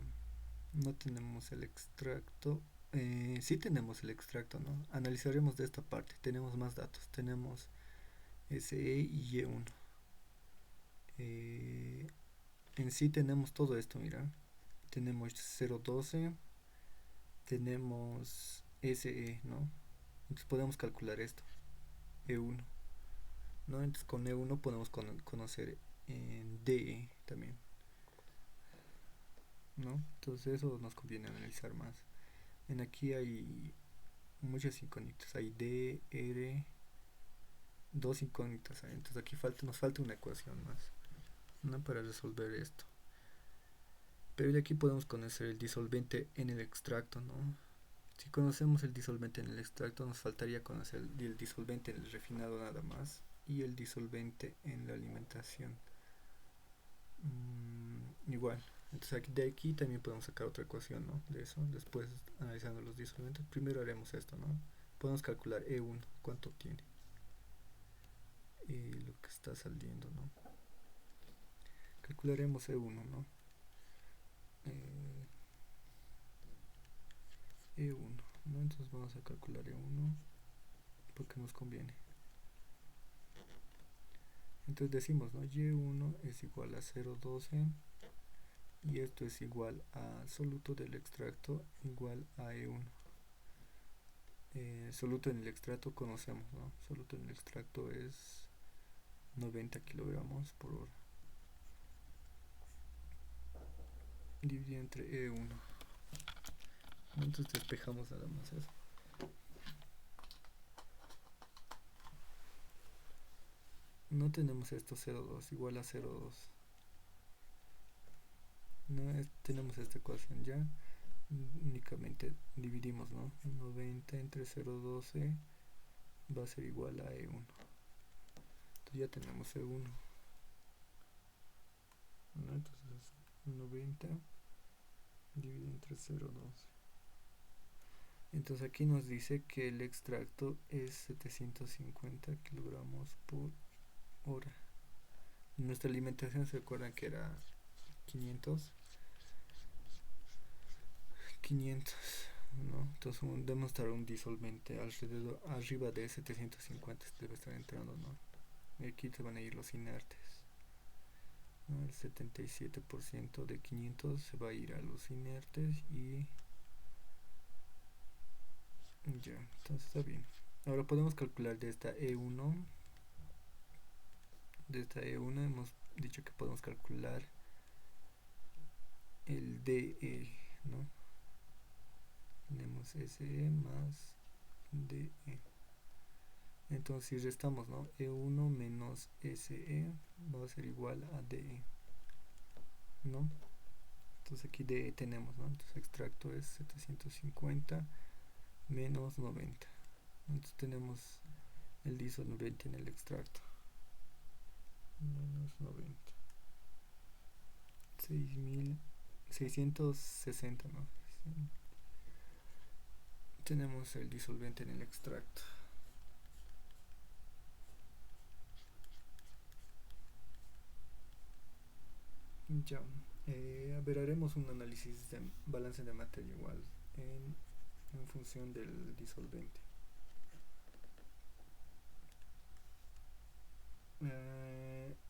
No tenemos el extracto. Sí tenemos el extracto, ¿no? Analizaremos de esta parte. Tenemos más datos. Tenemos SE y Y1. En sí tenemos todo esto, mira. Tenemos 0,12. Tenemos SE, ¿no? Entonces podemos calcular esto. E1, ¿no? Entonces con E1 podemos conocer en DE también, ¿no? Entonces eso nos conviene analizar más. En aquí hay muchas incógnitas. Hay D, R, dos incógnitas. Entonces aquí nos falta una ecuación más, ¿no? Para resolver esto. Pero de aquí podemos conocer el disolvente en el extracto, ¿no? Si conocemos el disolvente en el extracto, nos faltaría conocer el disolvente en el refinado nada más, y el disolvente en la alimentación. Igual. Entonces de aquí también podemos sacar otra ecuación, ¿no? De eso, después analizando los disolventes. Primero haremos esto, ¿no? Podemos calcular E1, cuánto tiene. Y lo que está saliendo, ¿no? Calcularemos E1, ¿no? E1, ¿no? Entonces vamos a calcular E1 porque nos conviene. Entonces decimos, ¿no? Y1 es igual a 0,12 y esto es igual a soluto del extracto igual a E1. Soluto en el extracto conocemos, ¿no? Soluto en el extracto es 90 kilogramos por hora. dividido entre E1. Entonces despejamos nada más eso. No tenemos esto 0,2 igual a 0,2. No tenemos esta ecuación ya. Únicamente dividimos, ¿no? 90 entre 0,12 va a ser igual a E1. Entonces ya tenemos E1. ¿No? Entonces 90 dividido entre 0,12. Entonces aquí nos dice que el extracto es 750 kilogramos por hora. Nuestra alimentación, se acuerdan que era 500, ¿no? Entonces debemos estar un disolvente alrededor, arriba de 750 debe estar entrando, ¿no? Y aquí se van a ir los inertes, ¿no? El 77% de 500 se va a ir a los inertes y ya, entonces está bien. Ahora podemos calcular de esta E1. De esta E1 hemos dicho que podemos calcular el DE, ¿no? Tenemos SE más DE. Entonces si restamos, ¿no? E1 menos SE va a ser igual a DE, ¿no? Entonces aquí DE tenemos, ¿no? Entonces extracto es 750 menos 90. Entonces tenemos el disolvente en el extracto. Menos 90. 660, ¿no? Tenemos el disolvente en el extracto. Ya, a ver, haremos un análisis de balance de materia igual en función del disolvente.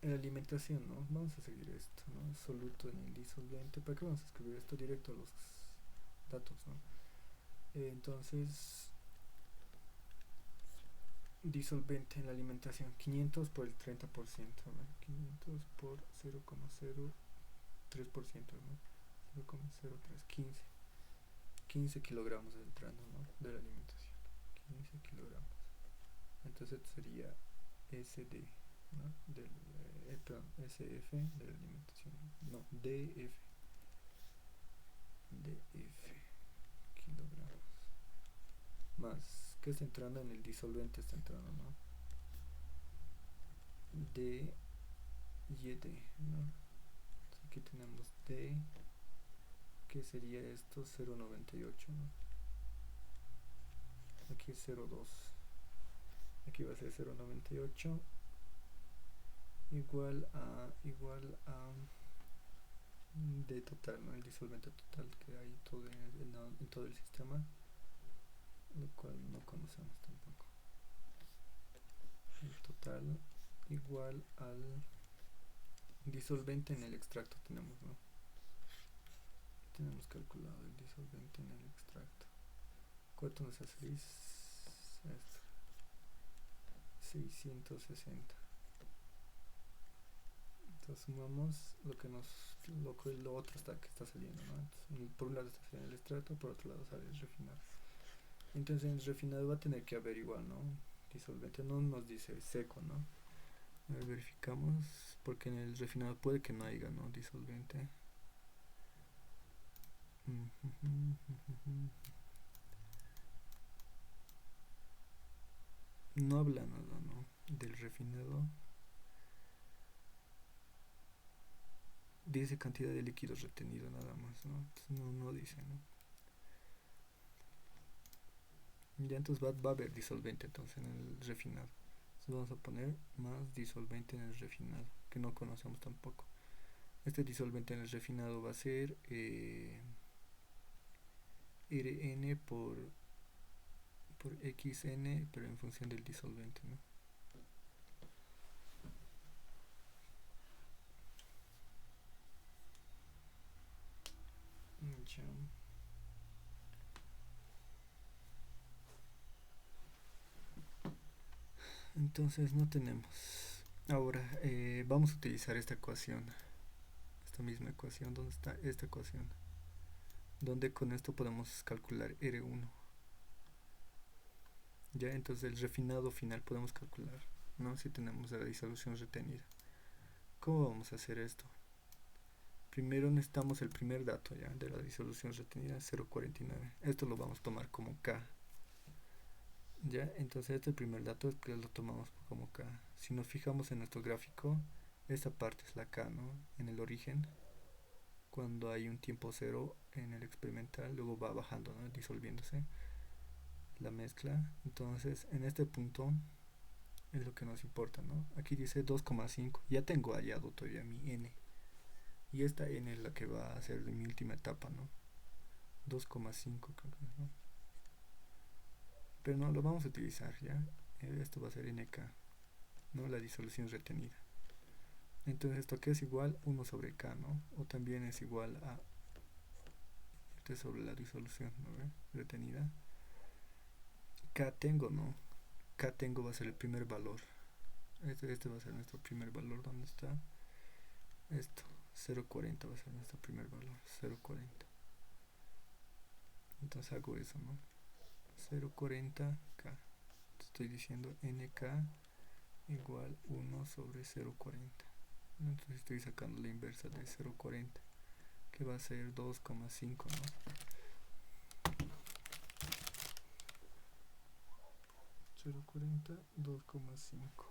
En alimentación, ¿no? Vamos a seguir esto, ¿no? Soluto en el disolvente. ¿Para qué vamos a escribir esto directo a los datos, ¿no? Entonces, disolvente en la alimentación, 500 por el 30%, ¿no? 500 por 0,03%, ¿no? 0,03, 15 kilogramos entrando, ¿no? De la alimentación, 15 kilogramos. Entonces esto sería SD, ¿no? Perdón, SF de la alimentación, no, DF, kilogramos, más, ¿qué está entrando en el disolvente? Está entrando, ¿no? D y D, ¿no? Entonces aquí tenemos D, que sería esto 0,98, ¿no? Aquí es 0,2, aquí va a ser 0,98 igual a de total, ¿no? El disolvente total que hay todo en todo el sistema, lo cual no conocemos tampoco. El total igual al disolvente en el extracto tenemos, ¿no? Tenemos calculado el disolvente en el extracto. ¿Cuánto nos hace? Esto, 660. Entonces sumamos lo otro que está saliendo, ¿no? Entonces, por un lado está saliendo el extracto, por otro lado sale el refinado. Entonces en el refinado va a tener que haber igual, ¿no? Disolvente, no nos dice seco, ¿no? A ver, verificamos, porque en el refinado puede que no haya, ¿no? Disolvente. No habla nada, ¿no? Del refinado. Dice cantidad de líquidos retenido nada más, ¿no? Entonces, no dice, ¿no? Ya entonces va a haber disolvente entonces en el refinado. Entonces vamos a poner más disolvente en el refinado, que no conocemos tampoco. Este disolvente en el refinado va a ser Rn por xn, pero en función del disolvente, ¿no? Ya. Entonces no tenemos. Ahora vamos a utilizar esta esta misma ecuación, donde está esta ecuación, donde con esto podemos calcular R1. Ya, entonces el refinado final podemos calcular, ¿no? Si tenemos la disolución retenida. ¿Cómo vamos a hacer esto? Primero necesitamos el primer dato ya de la disolución retenida, 0,49. Esto lo vamos a tomar como K. Ya, entonces este primer dato es que lo tomamos como K. Si nos fijamos en nuestro gráfico, esta parte es la K, ¿no? En el origen, cuando hay un tiempo cero en el experimental, luego va bajando, ¿no? Disolviéndose la mezcla. Entonces en este punto es lo que nos importa, ¿no? Aquí dice 2,5. Ya tengo hallado todavía mi N. Y esta N es la que va a ser de mi última etapa, ¿no? 2,5 creo que es, ¿no? Pero no, lo vamos a utilizar, ¿ya? Esto va a ser NK, ¿no? La disolución retenida. Entonces esto que es igual 1 sobre K, ¿no? O también es igual a este sobre la disolución, ¿no? Retenida. K tengo, ¿no? K tengo va a ser el primer valor. Este va a ser nuestro primer valor. ¿Dónde está? Esto. 0,40 va a ser nuestro primer valor. 0,40. Entonces hago eso, ¿no? 0,40K. Estoy diciendo NK igual 1 sobre 0,40. Entonces estoy sacando la inversa de 0,40, que va a ser 2,5, ¿no? 0,40, 2,5.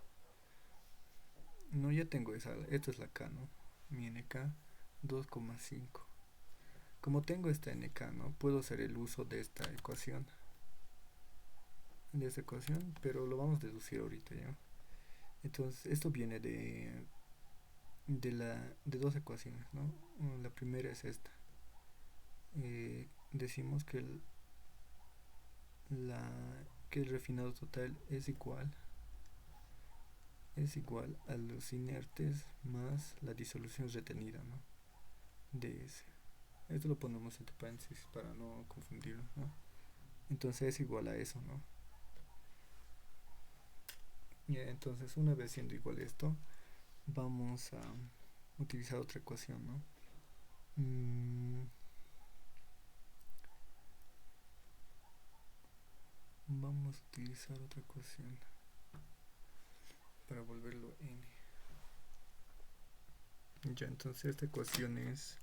No, ya tengo esa. Esta es la K, ¿no? Mi NK, 2,5. Como tengo esta NK, ¿no? Puedo hacer el uso de esta ecuación. Pero lo vamos a deducir ahorita, ¿ya? Entonces, esto viene de dos ecuaciones, ¿no? La primera es esta. Decimos que que el refinado total es igual a los inertes más la disolución retenida, ¿no? DS. Esto lo ponemos entre paréntesis para no confundirlo, ¿no? Entonces es igual a eso, ¿no? Y entonces una vez siendo igual a esto, vamos a utilizar otra ecuación, ¿no? Vamos a utilizar otra ecuación para volverlo n. Ya, entonces esta ecuación es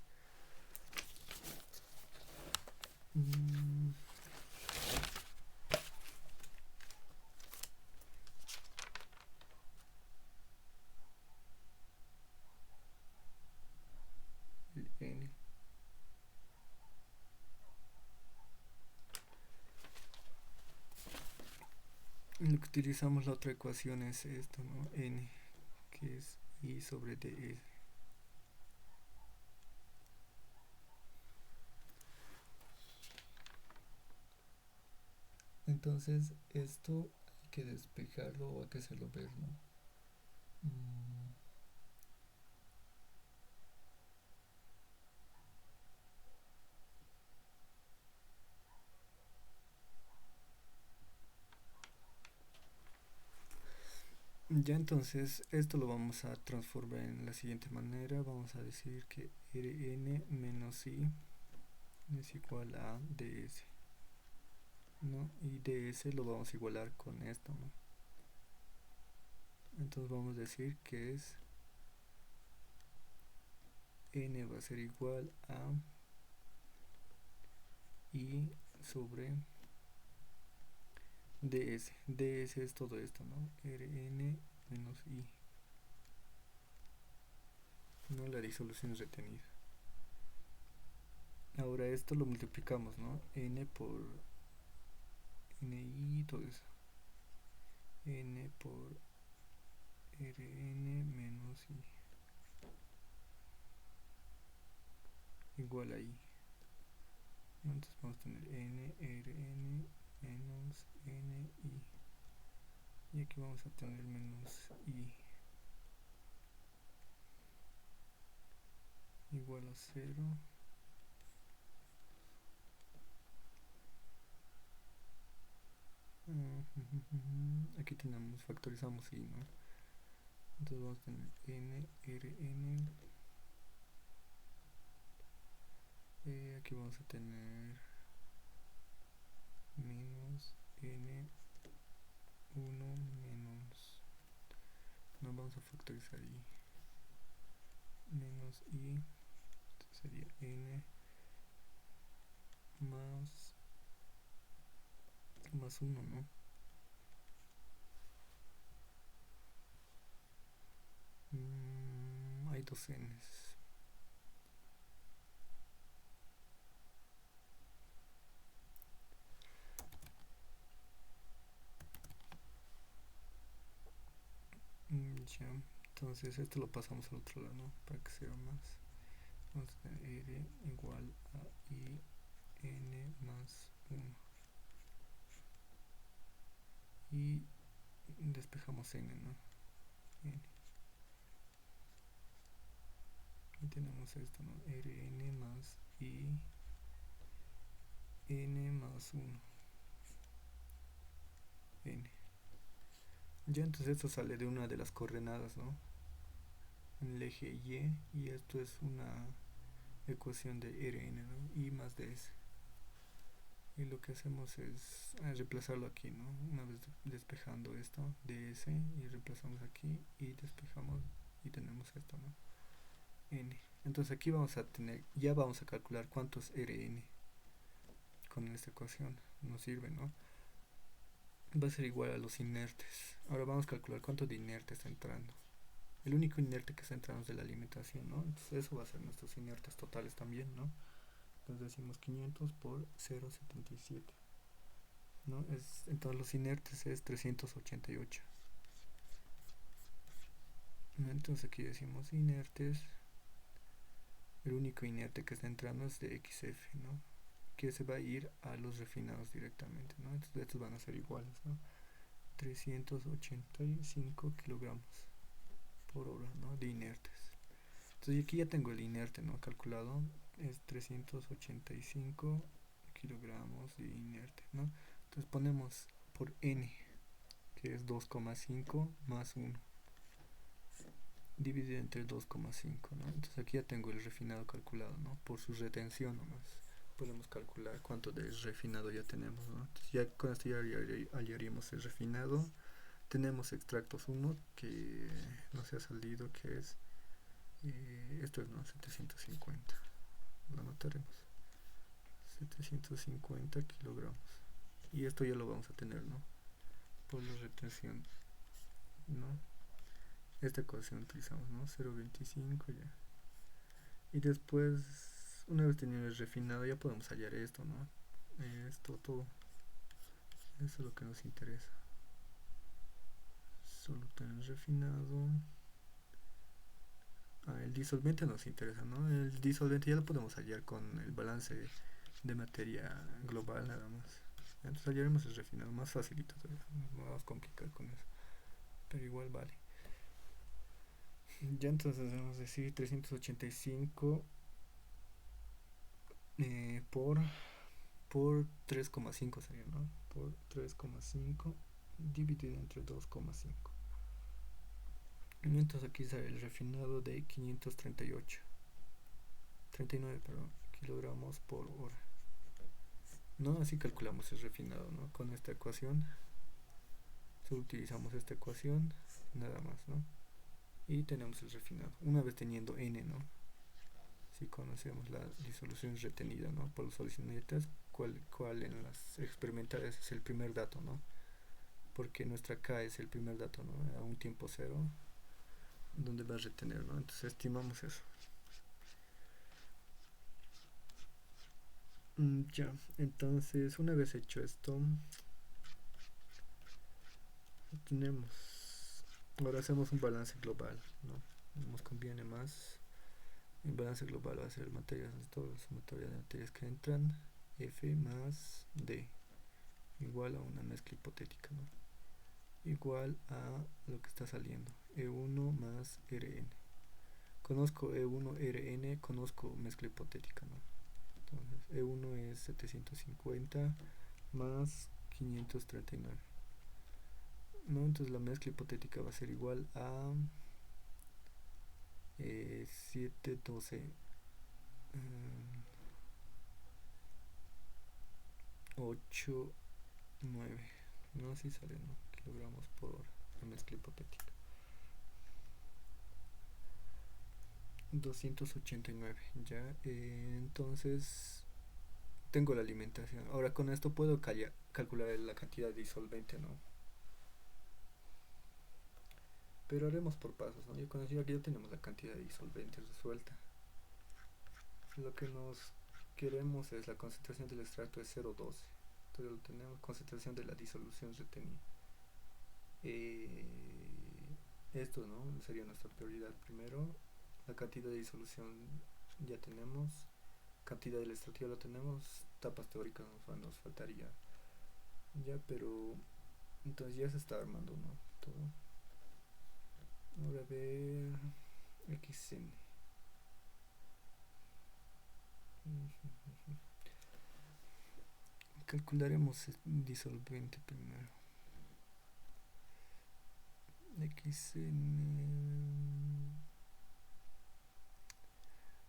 el n. Lo que utilizamos la otra ecuación es esto, ¿no? N, que es I sobre ds. Entonces esto hay que despejarlo o hay que hacerlo ver, ¿no? Ya, entonces esto lo vamos a transformar en la siguiente manera. Vamos a decir que Rn menos I es igual a ds, ¿no? Y ds lo vamos a igualar con esto, ¿no? Entonces vamos a decir que es n va a ser igual a I sobre ds. Ds es todo esto, ¿no? Rn menos I, no la disolución retenida. Ahora esto lo multiplicamos, ¿no? N por Ni, todo eso. N por Rn menos I igual a I. Entonces vamos a tener N, Rn menos Ni. Y aquí vamos a tener menos I igual a 0. Aquí tenemos, factorizamos I, ¿no? Entonces vamos a tener N, Rn Aquí vamos a tener menos n1 menos, no vamos a factorizar y menos i, esto sería n más 1, ¿no? Hay dos n's. Ya, entonces esto lo pasamos al otro lado, ¿no? Para que sea más. Vamos a tener r igual a i n más 1 y despejamos n, ¿no? N. Y tenemos esto, ¿no? Rn más i n más 1 n. Ya, entonces esto sale de una de las coordenadas, ¿no? En el eje y esto es una ecuación de Rn, ¿no? I más ds. Y lo que hacemos es reemplazarlo aquí, ¿no? Una vez despejando esto, ds, y reemplazamos aquí y despejamos y tenemos esto, ¿no? N. Entonces aquí vamos a tener, ya vamos a calcular cuánto es Rn con esta ecuación. Nos sirve, ¿no? Va a ser igual a los inertes. Ahora vamos a calcular cuánto de inerte está entrando. El único inerte que está entrando es de la alimentación, ¿no? Entonces eso va a ser nuestros inertes totales también, ¿no? Entonces decimos 500 por 0,77, ¿no? Entonces los inertes es 388, ¿no? Entonces aquí decimos inertes, el único inerte que está entrando es de XF, ¿no? Que se va a ir a los refinados directamente, ¿no? Entonces estos van a ser iguales, ¿no? 385 kilogramos por hora, ¿no? De inertes. Entonces aquí ya tengo el inerte, ¿no? Calculado, es 385 kilogramos de inerte, ¿no? Entonces ponemos por n, que es 2,5 más 1, dividido entre 2,5, ¿no? Entonces aquí ya tengo el refinado calculado, ¿no? Por su retención nomás. Podemos calcular cuánto de refinado ya tenemos, ¿no? Entonces ya con esto ya hallaríamos el refinado. Tenemos extractos 1 que no se ha salido, que es esto es, ¿no? 750, lo anotaremos, 750 kilogramos, y esto ya lo vamos a tener, ¿no? Por la retención, ¿no? Esta ecuación utilizamos, ¿no? 0,25 ya, y después, una vez tenido el refinado, ya podemos hallar esto, ¿no? Esto todo, eso es lo que nos interesa, solo tener refinado. El disolvente nos interesa, ¿no? El disolvente ya lo podemos hallar con el balance de materia global nada más. Entonces hallaremos el refinado, más facilito todavía, no vamos a complicar con eso, pero igual vale. Ya, entonces vamos a decir 385 por 3,5 sería, ¿no? Por 3,5 dividido entre 2,5. Entonces aquí sale el refinado de 39, perdón, kilogramos por hora, ¿no? Así calculamos el refinado, ¿no? Con esta ecuación, solo utilizamos esta ecuación, nada más, ¿no? Y tenemos el refinado, una vez teniendo n, ¿no? Si conocemos la disolución retenida, ¿no? Por los solucionistas, cuál en las experimentales es el primer dato, ¿no? Porque nuestra K es el primer dato, ¿no? A un tiempo cero, donde va a retener, ¿no? Entonces estimamos eso. Ya, entonces una vez hecho esto, ahora hacemos un balance global, ¿no? Nos conviene más. El balance global va a ser materias, toda la sumatoria de materias que entran, F más D, igual a una mezcla hipotética, ¿no? Igual a lo que está saliendo, E1 más Rn. Conozco E1, Rn, conozco mezcla hipotética, ¿no? Entonces, E1 es 750 más 539, ¿no? Entonces la mezcla hipotética va a ser igual a 712, 8 9 no, así sale, ¿no? Kilogramos por hora, la mezcla hipotética. 289 ya. Entonces tengo la alimentación. Ahora con esto puedo calcular la cantidad de disolvente, ¿no? Pero haremos por pasos, ¿no? Yo considero que ya tenemos la cantidad de disolvente resuelta. Lo que nos queremos es la concentración del extracto de 0,12. Entonces lo tenemos, concentración de la disolución retenida. Esto, ¿no? Sería nuestra prioridad primero. La cantidad de disolución ya tenemos. Cantidad del extracto ya lo tenemos. Tapas teóricas nos faltaría. Ya, pero entonces ya se está armando, ¿no? Todo. Ahora a ver. XN. Calcularemos el disolvente primero. XN.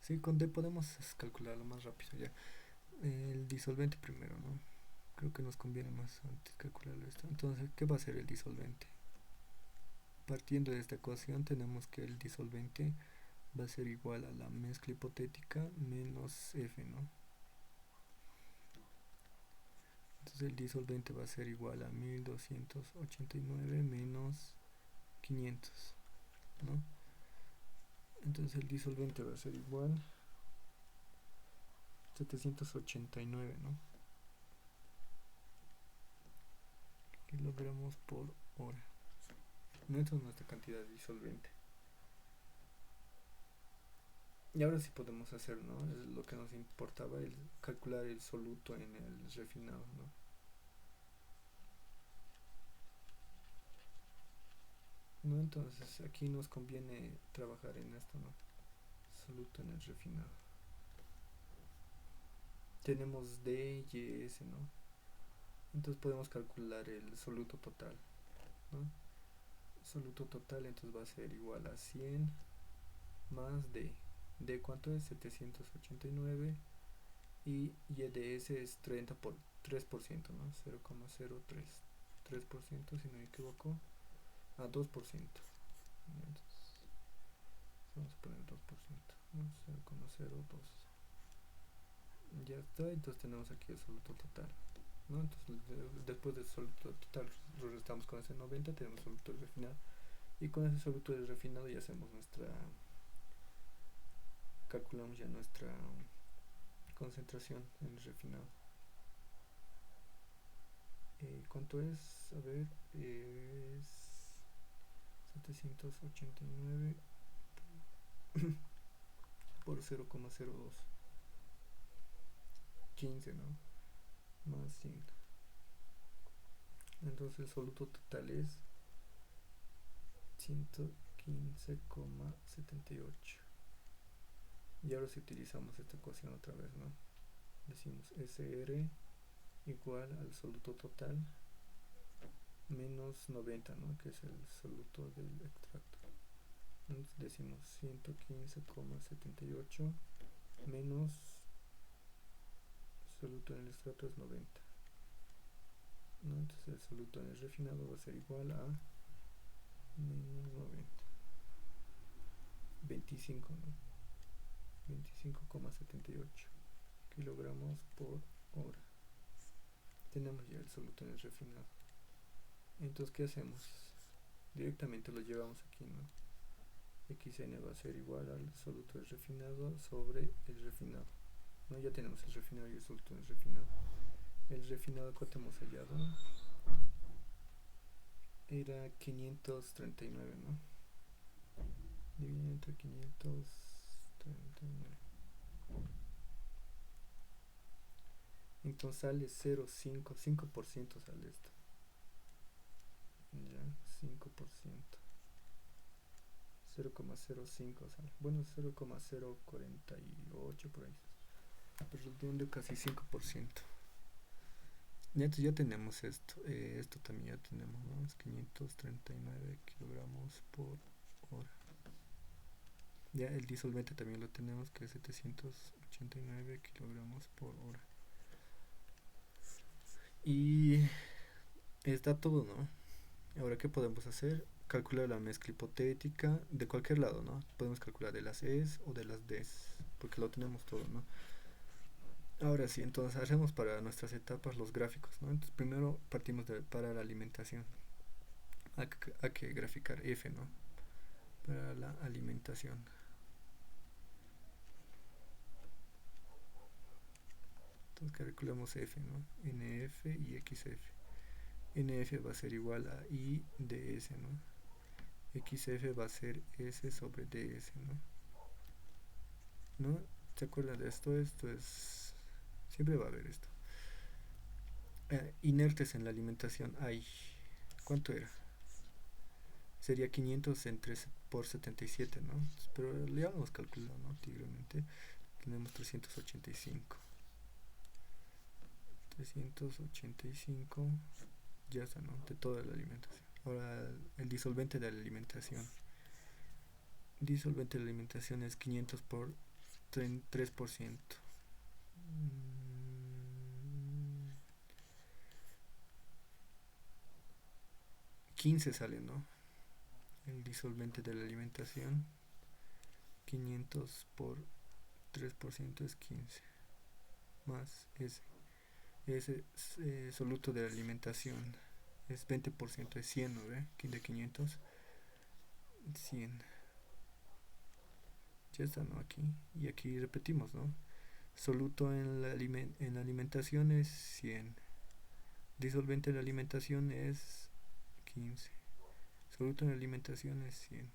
Sí, con D podemos calcularlo más rápido ya. El disolvente primero, ¿no? Creo que nos conviene más antes calcularlo esto. Entonces, ¿qué va a ser el disolvente? Partiendo de esta ecuación tenemos que el disolvente va a ser igual a la mezcla hipotética menos F, ¿no? Entonces el disolvente va a ser igual a 1289 menos 500, ¿no? Entonces el disolvente va a ser igual a 789, ¿no? Kilogramos por hora. No, esta es nuestra cantidad de disolvente. Y ahora sí podemos hacer, ¿no? Es lo que nos importaba, el calcular el soluto en el refinado, ¿no? ¿No? Entonces aquí nos conviene trabajar en esto, ¿no? Soluto en el refinado. Tenemos D y S, ¿no? Entonces podemos calcular el soluto total, ¿no? Soluto total entonces va a ser igual a 100 más D. ¿D cuánto es? 789 y Y de S es 30 por 3%, ¿no? 0,03 3% si no me equivoco, a 2%. Entonces vamos a poner 2%, ¿no? 0,02. Ya está, entonces tenemos aquí el soluto total, ¿no? Entonces después del soluto total lo restamos con ese 90, tenemos soluto refinado, y con ese soluto refinado ya hacemos calculamos ya nuestra concentración en el refinado. ¿Cuánto es? A ver, es 789 por 0,02, 15, ¿no? Más 100. Entonces el soluto total es 115,78. Y ahora si utilizamos esta ecuación otra vez, ¿no? Decimos SR igual al soluto total menos 90, ¿no? Que es el soluto del extracto. Entonces decimos 115,78 menos soluto en el extracto es 90, ¿no? Entonces el soluto en el refinado va a ser igual a menos 90, 25, ¿no? 25,78 kilogramos por hora. Tenemos ya el soluto en el refinado. Entonces, ¿qué hacemos? Directamente lo llevamos aquí, ¿no? XN va a ser igual al soluto del refinado sobre el refinado, ¿no? Ya tenemos el refinado y el soluto del refinado. El refinado, ¿cuánto hemos hallado? Era 539, ¿no? Dividido entre 539. Entonces sale 0,5, 5% sale esto. Ya, 5%. 0,05 sale. Bueno, 0,048 por ahí. Perdiendo casi 5%. Entonces ya tenemos esto. Esto también ya tenemos, ¿no? Es 539 kilogramos por hora. Ya el disolvente también lo tenemos, que es 789 kilogramos por hora. Y está todo, ¿no? Ahora, ¿qué podemos hacer? Calcular la mezcla hipotética de cualquier lado, ¿no? Podemos calcular de las E's o de las D's, porque lo tenemos todo, ¿no? Ahora sí, entonces hacemos para nuestras etapas los gráficos, ¿no? Entonces primero partimos para la alimentación. Hay que graficar F, ¿no? Para la alimentación. Entonces calculamos F, ¿no? NF y XF. NF va a ser igual a I de S, ¿no? XF va a ser S sobre DS, ¿no? ¿No? ¿Se acuerdan de esto? Esto es... Siempre va a haber esto. Inertes en la alimentación hay... ¿Cuánto era? Sería 500 en 3 por 77, ¿no? Pero ya lo hemos calculado, ¿no? Tigremente. Tenemos 385. 385 ya está, ¿no? De toda la alimentación. Ahora, el disolvente de la alimentación. Disolvente de la alimentación es 500 por 3%. 15 sale, ¿no? El disolvente de la alimentación. 500 por 3% es 15. Más ese. Ese soluto de la alimentación es 20%, es 100, ¿no? ¿Ve? De 500, 100. Ya está, ¿no? Aquí. Y aquí repetimos, ¿no? Soluto en la alimentación es 100. Disolvente en la alimentación es 15. Soluto en la alimentación es 100.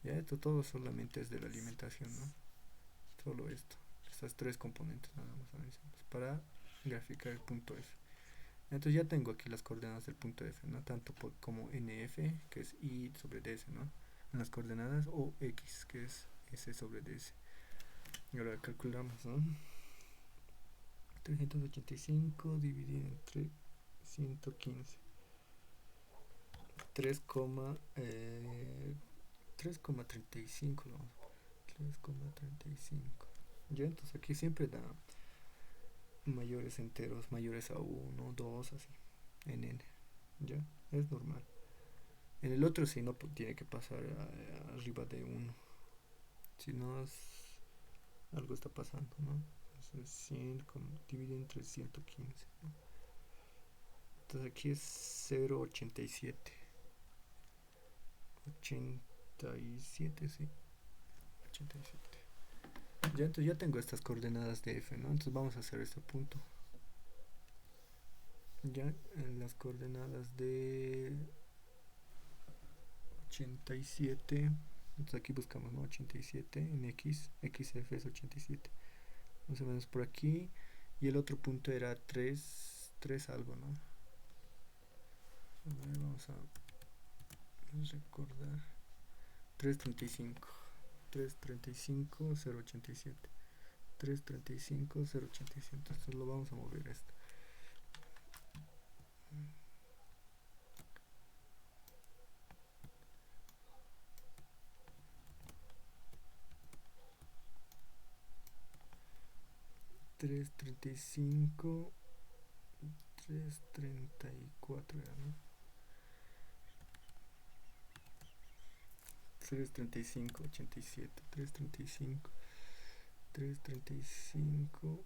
Ya esto todo solamente es de la alimentación, ¿no? Solo esto. Estas tres componentes nada más analizamos para graficar el punto F. Entonces ya tengo aquí las coordenadas del punto F, ¿no? Tanto como NF, que es I sobre DS, ¿no? En las coordenadas, o X, que es S sobre DS. Y ahora calculamos, ¿no? 385 dividido entre 115. 3,35, ¿no? 3,35. Ya, entonces aquí siempre da mayores enteros, mayores a 1, 2, así, en n. Ya, es normal. En el otro sí no tiene que pasar arriba de 1. Si no, algo está pasando, ¿no? Eso es 100 dividido entre 115, ¿no? Entonces aquí es 0,87. 87, sí. 87. Ya, entonces ya tengo estas coordenadas de F, ¿no? Entonces vamos a hacer este punto. Ya en las coordenadas de 87. Entonces aquí buscamos, ¿no? 87 en X. XF es 87. Más o menos por aquí. Y el otro punto era 3 algo, ¿no? A ver, vamos a recordar. 335. 335, 087. 335, 087. Entonces lo vamos a mover esto. Tres treinta y cinco, 334 era, ¿no? 335, 87, 335, 335,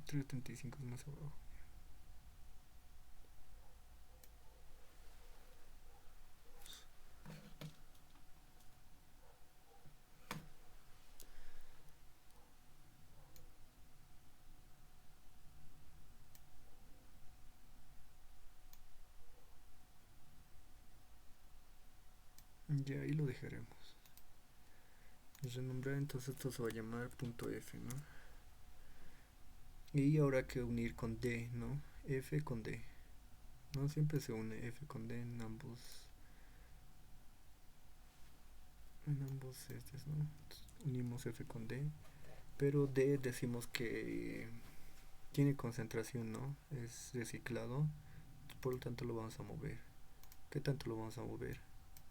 335 es más abajo. Ya ahí lo dejaremos. Renombrar, entonces esto se va a llamar punto F, ¿no? Y ahora hay que unir con D, ¿no? F con D. No siempre se une F con D en ambos estos, ¿no? Entonces, unimos F con D, pero D decimos que tiene concentración, ¿no? Es reciclado, por lo tanto lo vamos a mover. ¿Qué tanto lo vamos a mover?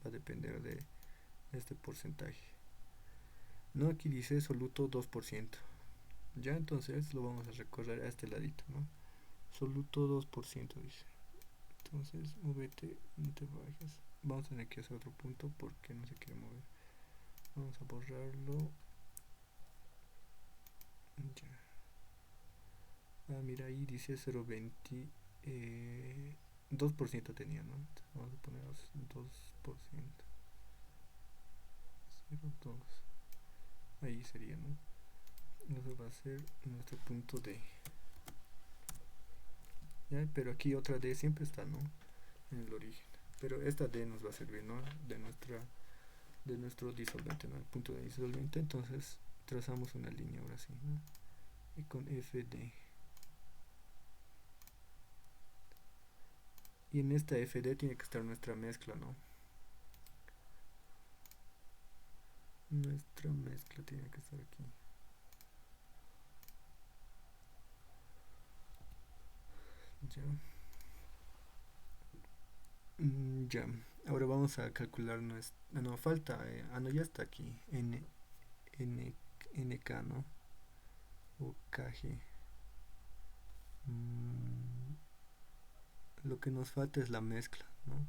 Va a depender de este porcentaje. No, aquí dice soluto 2%. Ya, entonces lo vamos a recorrer a este ladito, ¿no? Soluto 2% dice. Entonces, móvete, no te vayas. Vamos a tener que hacer otro punto porque no se quiere mover. Vamos a borrarlo. Ya. Ah, mira, ahí dice 0,20. 2% tenía, ¿no? Entonces vamos a poner 2%. 0,2. Ahí sería, ¿no? Eso va a ser nuestro punto D. ¿Ya? Pero aquí otra D siempre está, ¿no? En el origen. Pero esta D nos va a servir, ¿no? De nuestro disolvente, ¿no? El punto de disolvente. Entonces trazamos una línea ahora sí, ¿no? Y con FD. Y en esta FD tiene que estar nuestra mezcla, ¿no? Nuestra mezcla tiene que estar aquí. Ya. Ya. Ahora vamos a calcular nuestra... No, falta... no, ya está aquí. NK, ¿no? O KG. Lo que nos falta es la mezcla, ¿no?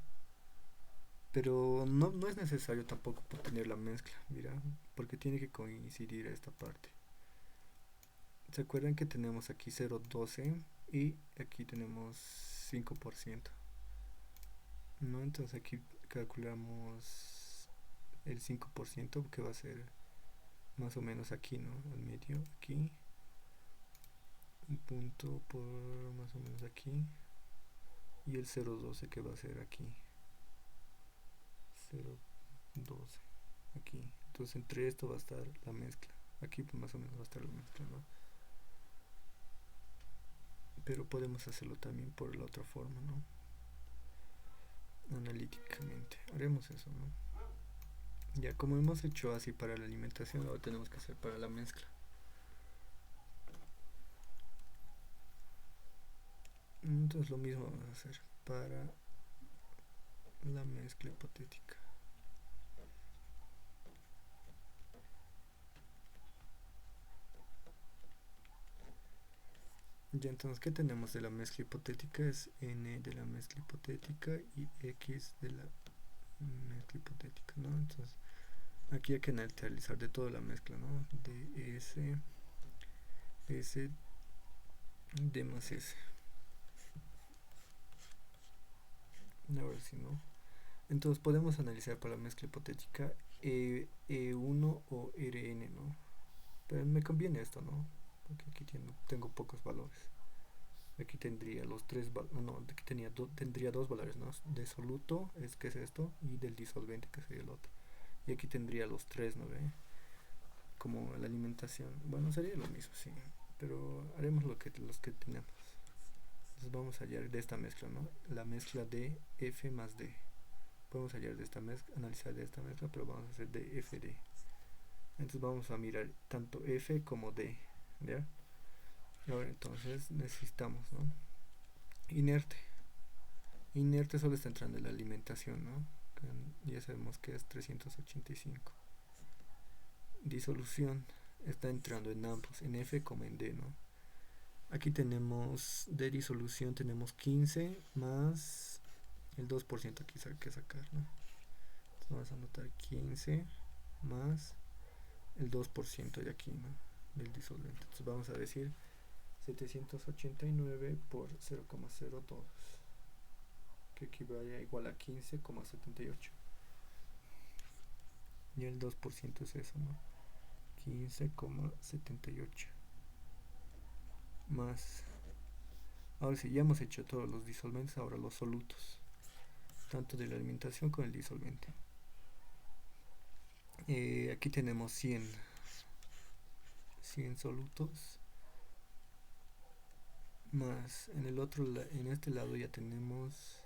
Pero no es necesario tampoco tener la mezcla, mira, porque tiene que coincidir esta parte. ¿Se acuerdan que tenemos aquí 0,12 y aquí tenemos 5%? ¿No? Entonces aquí calculamos el 5% que va a ser más o menos aquí, ¿no? Al medio, aquí. Un punto por más o menos aquí. Y el 0,12 que va a ser aquí. 0,12 aquí. Entonces entre esto va a estar la mezcla. Aquí pues más o menos va a estar la mezcla, ¿no? Pero podemos hacerlo también por la otra forma, ¿no? Analíticamente. Haremos eso, ¿no? Ya como hemos hecho así para la alimentación, ahora tenemos que hacer para la mezcla. Entonces lo mismo vamos a hacer para la mezcla hipotética. Ya entonces, ¿qué tenemos de la mezcla hipotética? Es n de la mezcla hipotética y x de la mezcla hipotética, ¿no? Entonces, aquí hay que neutralizar de toda la mezcla, ¿no? De S D más S. Ahora sí, ¿no? Entonces podemos analizar para la mezcla hipotética E1 o Rn, ¿no? Pero me conviene esto, ¿no? Porque aquí tengo pocos valores. Aquí tendría los tres, no, aquí tendría dos valores, ¿no? De soluto, que es esto, y del disolvente, que sería el otro. Y aquí tendría los tres, ¿no ve? Como la alimentación. Bueno, sería lo mismo, sí. Pero haremos los que tenemos. Entonces vamos a hallar de esta mezcla, ¿no? La mezcla de F más D. Podemos hallar de esta mezcla, analizar de esta mezcla, pero vamos a hacer de FD. Entonces vamos a mirar tanto F como D, ¿ya? Ahora entonces necesitamos, ¿no? Inerte. Inerte solo está entrando en la alimentación, ¿no? Ya sabemos que es 385. Disolución está entrando en ambos, en F como en D, ¿no? Aquí tenemos de disolución, tenemos 15 más el 2% aquí hay que sacar, ¿no? Entonces vamos a anotar 15 más el 2% de aquí, ¿no? Del disolvente. Entonces vamos a decir 789 por 0,02, que equivale a igual a 15,78. Y el 2% es eso, ¿no? 15,78 más, ahora sí, ya hemos hecho todos los disolventes, ahora los solutos, tanto de la alimentación con el disolvente. Aquí tenemos 100 solutos, más en este lado ya tenemos,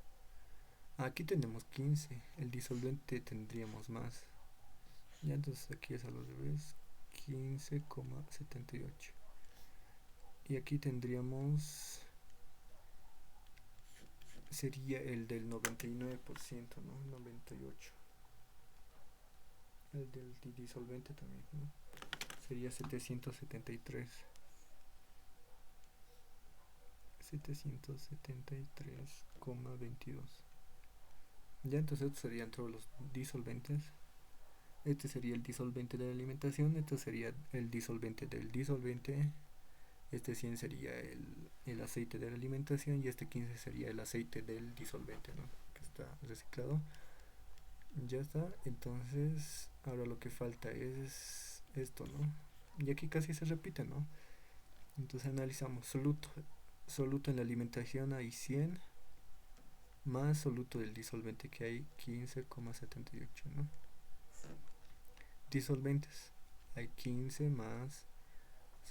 aquí tenemos 15, el disolvente tendríamos más, ya entonces aquí es a los revés, 15,78. Y aquí tendríamos, sería el del 99%, ¿no? 98. El del disolvente también, ¿no? Sería 773. 773,22. Ya, entonces estos serían todos los disolventes. Este sería el disolvente de la alimentación, este sería el disolvente del disolvente, este 100 sería el aceite de la alimentación y este 15 sería el aceite del disolvente, ¿no? Que está reciclado. Ya está, entonces ahora lo que falta es esto, ¿no? Y aquí casi se repite, ¿no? Entonces analizamos soluto en la alimentación hay 100 más soluto del disolvente que hay 15,78, ¿no? Disolventes hay 15 más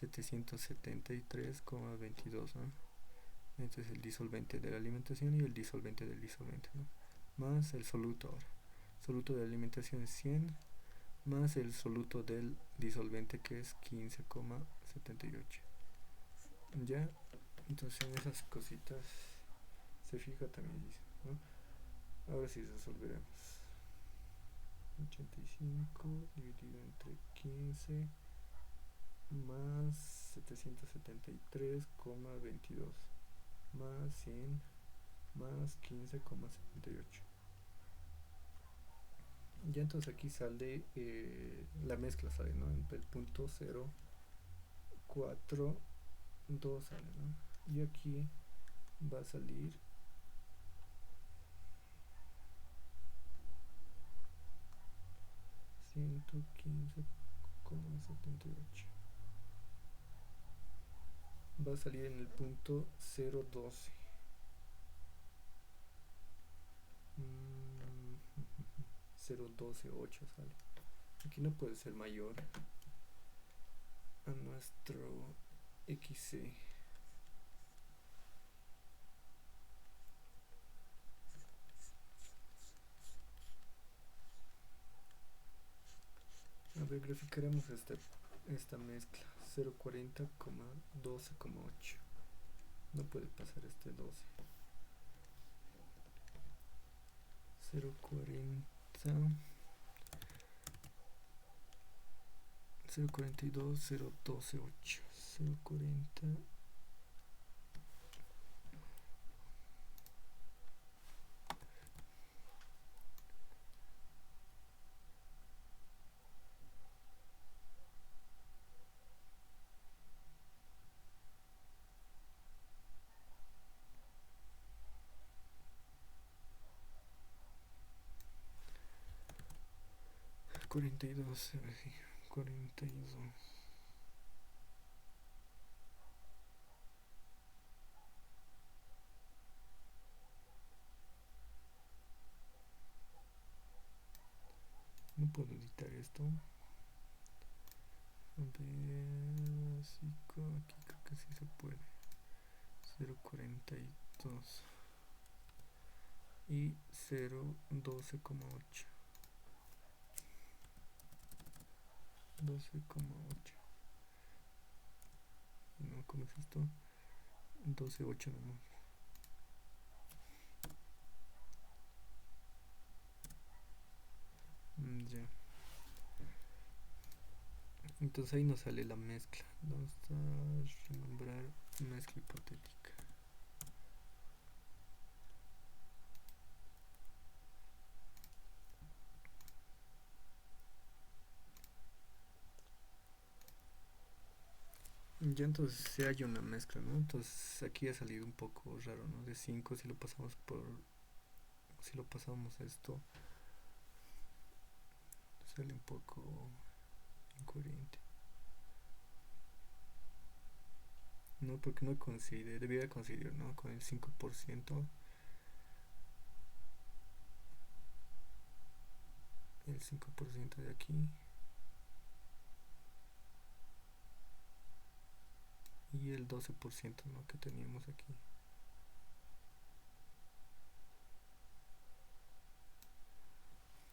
773,22, ¿no? Este es el disolvente de la alimentación y el disolvente del disolvente, ¿no? Más el soluto ahora. Soluto de la alimentación es 100 más el soluto del disolvente que es 15,78. Ya, entonces en esas cositas se fija también, dice, ¿no? Ahora sí resolveremos. 85 dividido entre 15 más 773,22 más 100 más 15,78. Ya entonces aquí sale la mezcla, sale, ¿no? En el punto 0,42 sale, ¿no? Y aquí va a salir 115,78. Va a salir en el punto 0,12. 0,128 sale. Aquí no puede ser mayor a nuestro XC. A ver, graficaremos esta mezcla. 0,40,12,8. No puede pasar este 12. 0,40, 0,42, 0,12,8. 0,40. 42, 42. No puedo editar esto. A ver, así aquí creo que sí se puede. 0,42 y 0,12,8. 12,8. No, ¿cómo es esto? 12,8 nomás. Ya. Entonces ahí nos sale la mezcla. Vamos a renombrar mezcla hipotética. Ya entonces se halla una mezcla, ¿no? Entonces aquí ha salido un poco raro, ¿no? De 5 si lo pasamos si lo pasamos esto sale un poco incoherente. No, porque no coincide, debiera coincidir, ¿no? Con el 5%. El 5% de aquí. Y el 12%, ¿no? Que teníamos aquí.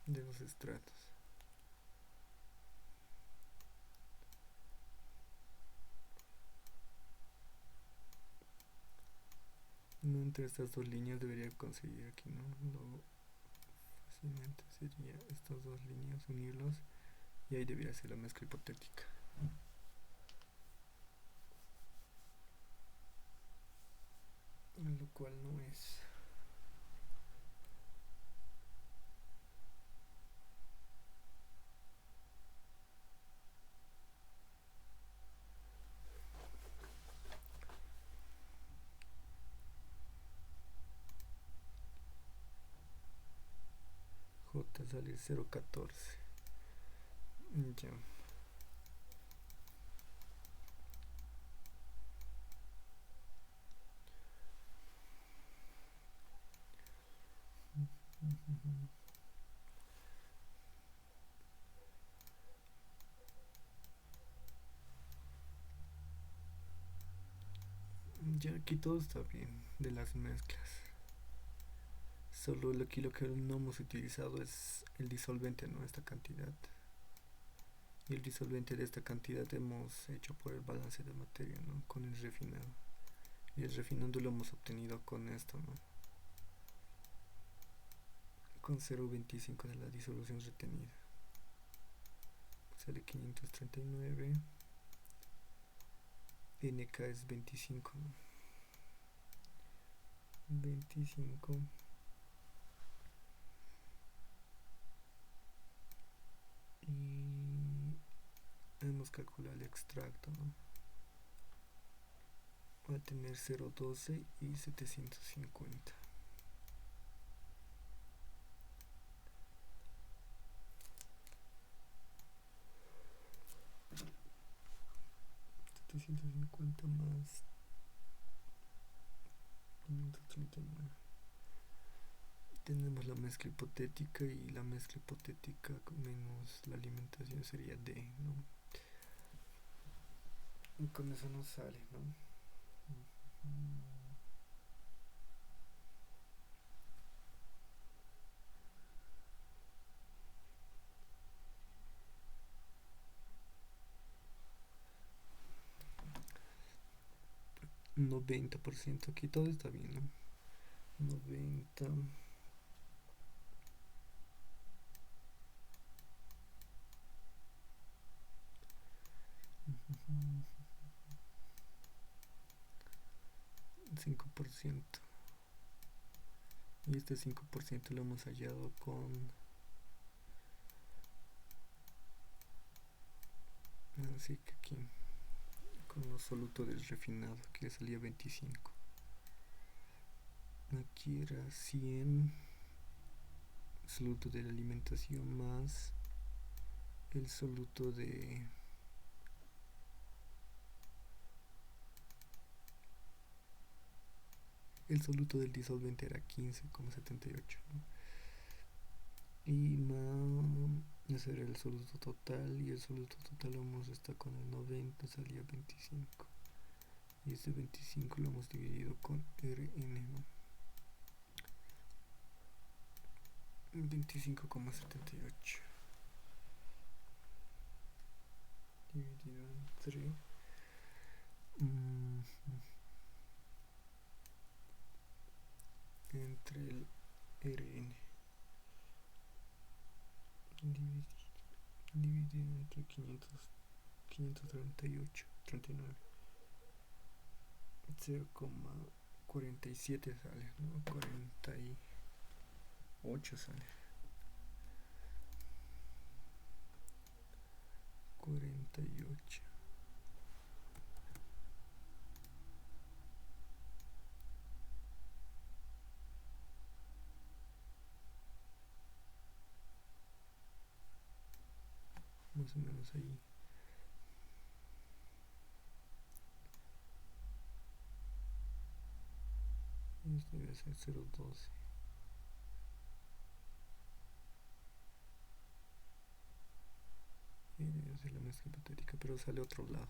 De los estratos. No, entre estas dos líneas debería conseguir aquí, ¿no? Lo fácilmente sería estas dos líneas, unirlos. Y ahí debería ser la mezcla hipotética. lo cual no es. J sale 0,14. Ya. Ya aquí todo está bien de las mezclas. Solo aquí lo que no hemos utilizado es el disolvente, ¿no? Esta cantidad. Y el disolvente de esta cantidad hemos hecho por el balance de materia, ¿no? Con el refinado. Y el refinando lo hemos obtenido con esto, ¿no? Con 0,25 de la disolución retenida. Sale 539. NK es 25, ¿no? 25. Y hemos calculado el extracto, ¿no? Va a tener 0,12 y 750. 750 más 539. Tenemos la mezcla hipotética y la mezcla hipotética menos la alimentación sería D, ¿no? Y con eso nos sale, ¿no? 90%, aquí todo está bien, ¿no? 90. 5%. Y este 5% lo hemos hallado con así que aquí con los solutos del refinado que le salía 25. Aquí era 100 soluto de la alimentación más el soluto de el soluto del disolvente era 15,78, ¿no? Y más ese era el soluto total, y el soluto total lo hemos restado con el 90, salía 25, y este 25 lo hemos dividido con Rn, ¿no? 25,78 dividido entre el Rn dividido entre 538, 39, 0,47 sale, ¿no? 48 sale. 48. Más o menos ahí. Y esto debe ser 0,12. Y debe ser la mezcla hipotética, pero sale a otro lado.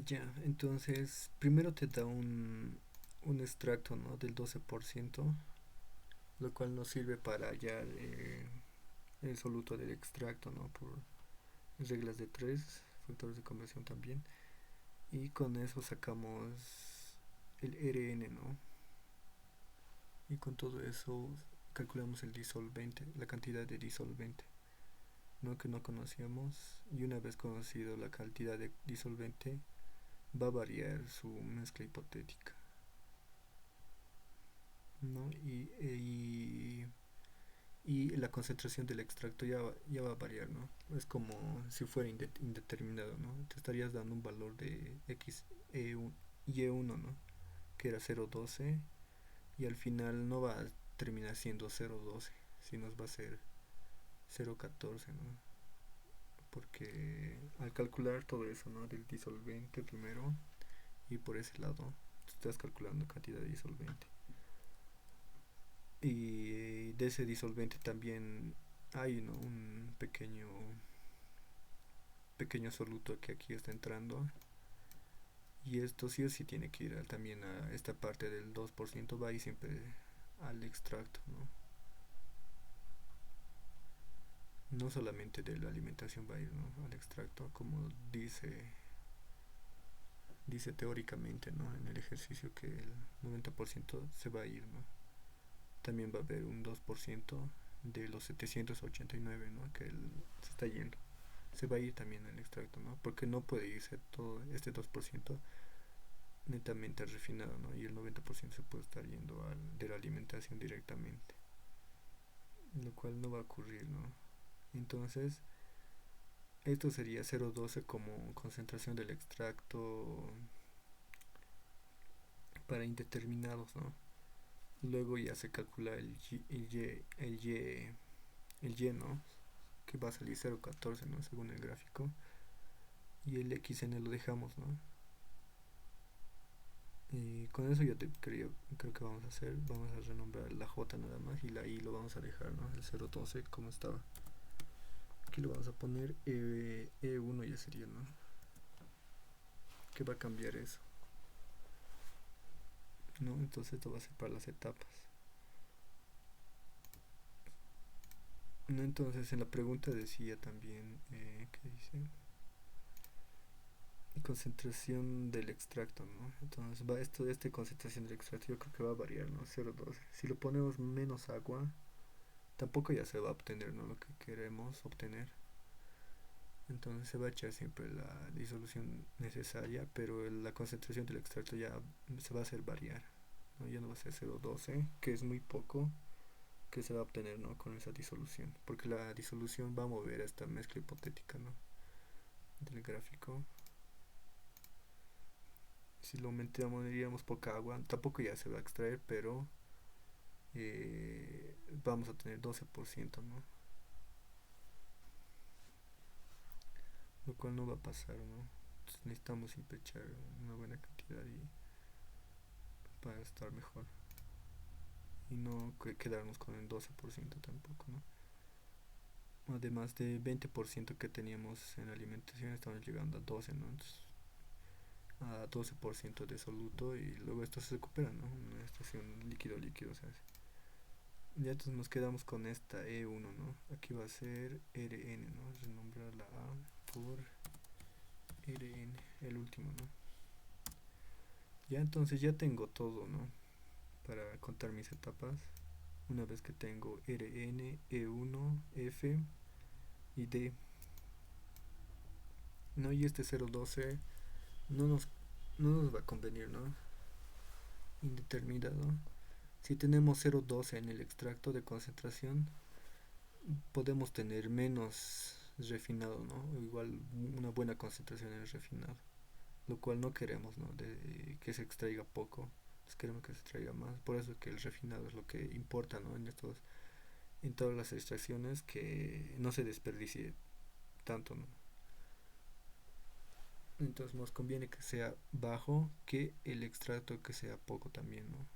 Ya, entonces primero te da un extracto, ¿no? Del 12%, lo cual nos sirve para hallar el soluto del extracto, ¿no? Por reglas de 3 factores de conversión también. Y con eso sacamos el Rn, ¿no? Y con todo eso calculamos el disolvente, la cantidad de disolvente, ¿no? Que no conocíamos. Y una vez conocido la cantidad de disolvente, va a variar su mezcla hipotética, ¿no? Y la concentración del extracto ya va a variar, ¿no? Es como si fuera indeterminado, ¿no? Te estarías dando un valor de x y1, ¿no? Que era 0,12 y al final no va a terminar siendo 0,12, sino va a ser 0,14, ¿no? Porque al calcular todo eso, ¿no? Del disolvente primero y por ese lado estás calculando cantidad de disolvente. Y de ese disolvente también hay, ¿no? Un pequeño soluto que aquí está entrando, y esto sí o sí tiene que ir también a esta parte del 2%, va a ir siempre al extracto, ¿no? No solamente de la alimentación va a ir, ¿no? Al extracto, como dice teóricamente, ¿no? En el ejercicio, que el 90% se va a ir, ¿no? También va a haber un 2% de los 789, ¿no? Que se está yendo, se va a ir también el extracto, ¿no? Porque no puede irse todo este 2% netamente refinado, ¿no? Y el 90% se puede estar yendo de la alimentación directamente, lo cual no va a ocurrir, ¿no? Entonces, esto sería 0,12 como concentración del extracto para indeterminados, ¿no? Luego ya se calcula el y, ¿no? Que va a salir 0,14, ¿no? Según el gráfico. Y el xn lo dejamos, ¿no? Y con eso ya creo que vamos a hacer. Vamos a renombrar la j nada más y la i lo vamos a dejar, ¿no? El 0,12 como estaba. Aquí lo vamos a poner E1 ya sería, ¿no? Que va a cambiar eso, ¿no? Entonces esto va a ser para las etapas, ¿no? Entonces en la pregunta decía también, ¿qué dice? Concentración del extracto, ¿no? Entonces va esto de esta concentración del extracto, yo creo que va a variar, ¿no? 0,12. Si lo ponemos menos agua, tampoco ya se va a obtener, ¿no? Lo que queremos obtener. Entonces se va a echar siempre la disolución necesaria, pero la concentración del extracto ya se va a hacer variar, ¿no? Ya no va a ser 0,12, que es muy poco, que se va a obtener, ¿no? Con esa disolución, porque la disolución va a mover esta mezcla hipotética, ¿no? Del gráfico. Si lo aumentamos poca agua, tampoco ya se va a extraer, pero vamos a tener 12%, ¿no? Lo cual no va a pasar, ¿no? Entonces necesitamos siempre echar una buena cantidad para estar mejor. Y no quedarnos con el 12% tampoco, ¿no? Además de 20% que teníamos en alimentación, estamos llegando a 12, ¿no? Entonces, a 12% de soluto, y luego esto se recupera, ¿no? Una estación líquido-líquido, o sea, ya entonces nos quedamos con esta E1, ¿no? Aquí va a ser Rn, ¿no? Renombrar la A por Rn, el último, ¿no? Ya entonces ya tengo todo, ¿no? Para contar mis etapas. Una vez que tengo Rn, E1, F y D, ¿no? Y este 0,12 no nos, no nos va a convenir, ¿no? Indeterminado. Si tenemos 0,12 en el extracto de concentración, podemos tener menos refinado, ¿no? O igual una buena concentración en el refinado, lo cual no queremos, ¿no? De que se extraiga poco, pues queremos que se extraiga más. Por eso que el refinado es lo que importa, ¿no? En todas las extracciones, que no se desperdicie tanto, ¿no? Entonces nos conviene que sea bajo, que el extracto que sea poco también, ¿no?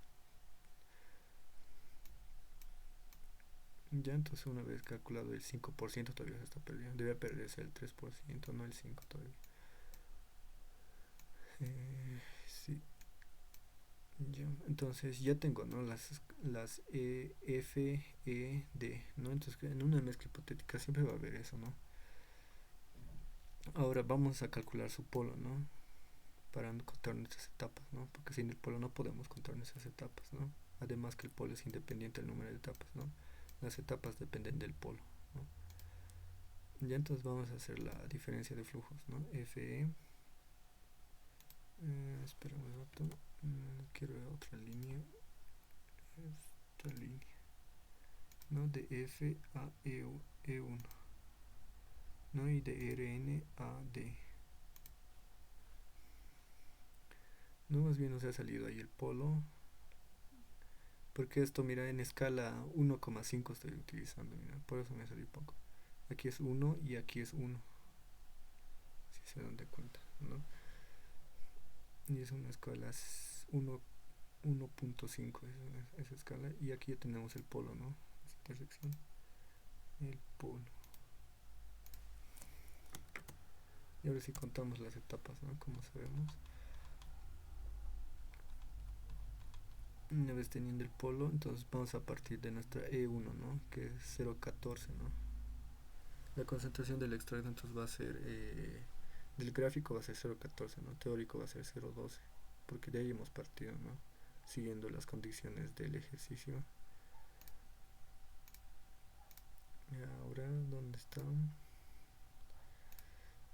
Ya entonces, una vez calculado el 5%, todavía se está perdiendo. Debe perderse el 3%, no el 5% todavía. Sí, ya. Entonces ya tengo, ¿no? Las F, E, D, ¿no? Entonces en una mezcla hipotética siempre va a haber eso, ¿no? Ahora vamos a calcular su polo, ¿no? para contar nuestras etapas, ¿no? Porque sin el polo no podemos contar nuestras etapas, ¿no? Además que el polo es independiente del número de etapas, ¿no? Las etapas dependen del polo, ¿no? Ya entonces vamos a hacer la diferencia de flujos, ¿no? FE, espera un rato, quiero otra línea, esta línea, ¿no? De F a E1, ¿no? Y de RN a D. No, más bien nos ha salido ahí el polo. Porque esto, mira, en escala 1,5 estoy utilizando, mira, por eso me salió poco. Aquí es 1 y aquí es 1, si se dan de cuenta, ¿no? Y es una escala 1.5 esa escala. Y aquí ya tenemos el polo, ¿no? Esta intersección, el polo. Y ahora sí contamos las etapas, ¿no? Como sabemos. Una vez teniendo el polo, entonces vamos a partir de nuestra E1, ¿no? Que es 0,14, ¿no? La concentración del extracto entonces va a ser, del gráfico va a ser 0,14, ¿no? Teórico va a ser 0,12, porque de ahí hemos partido, ¿no? Siguiendo las condiciones del ejercicio. Y ahora, ¿dónde está?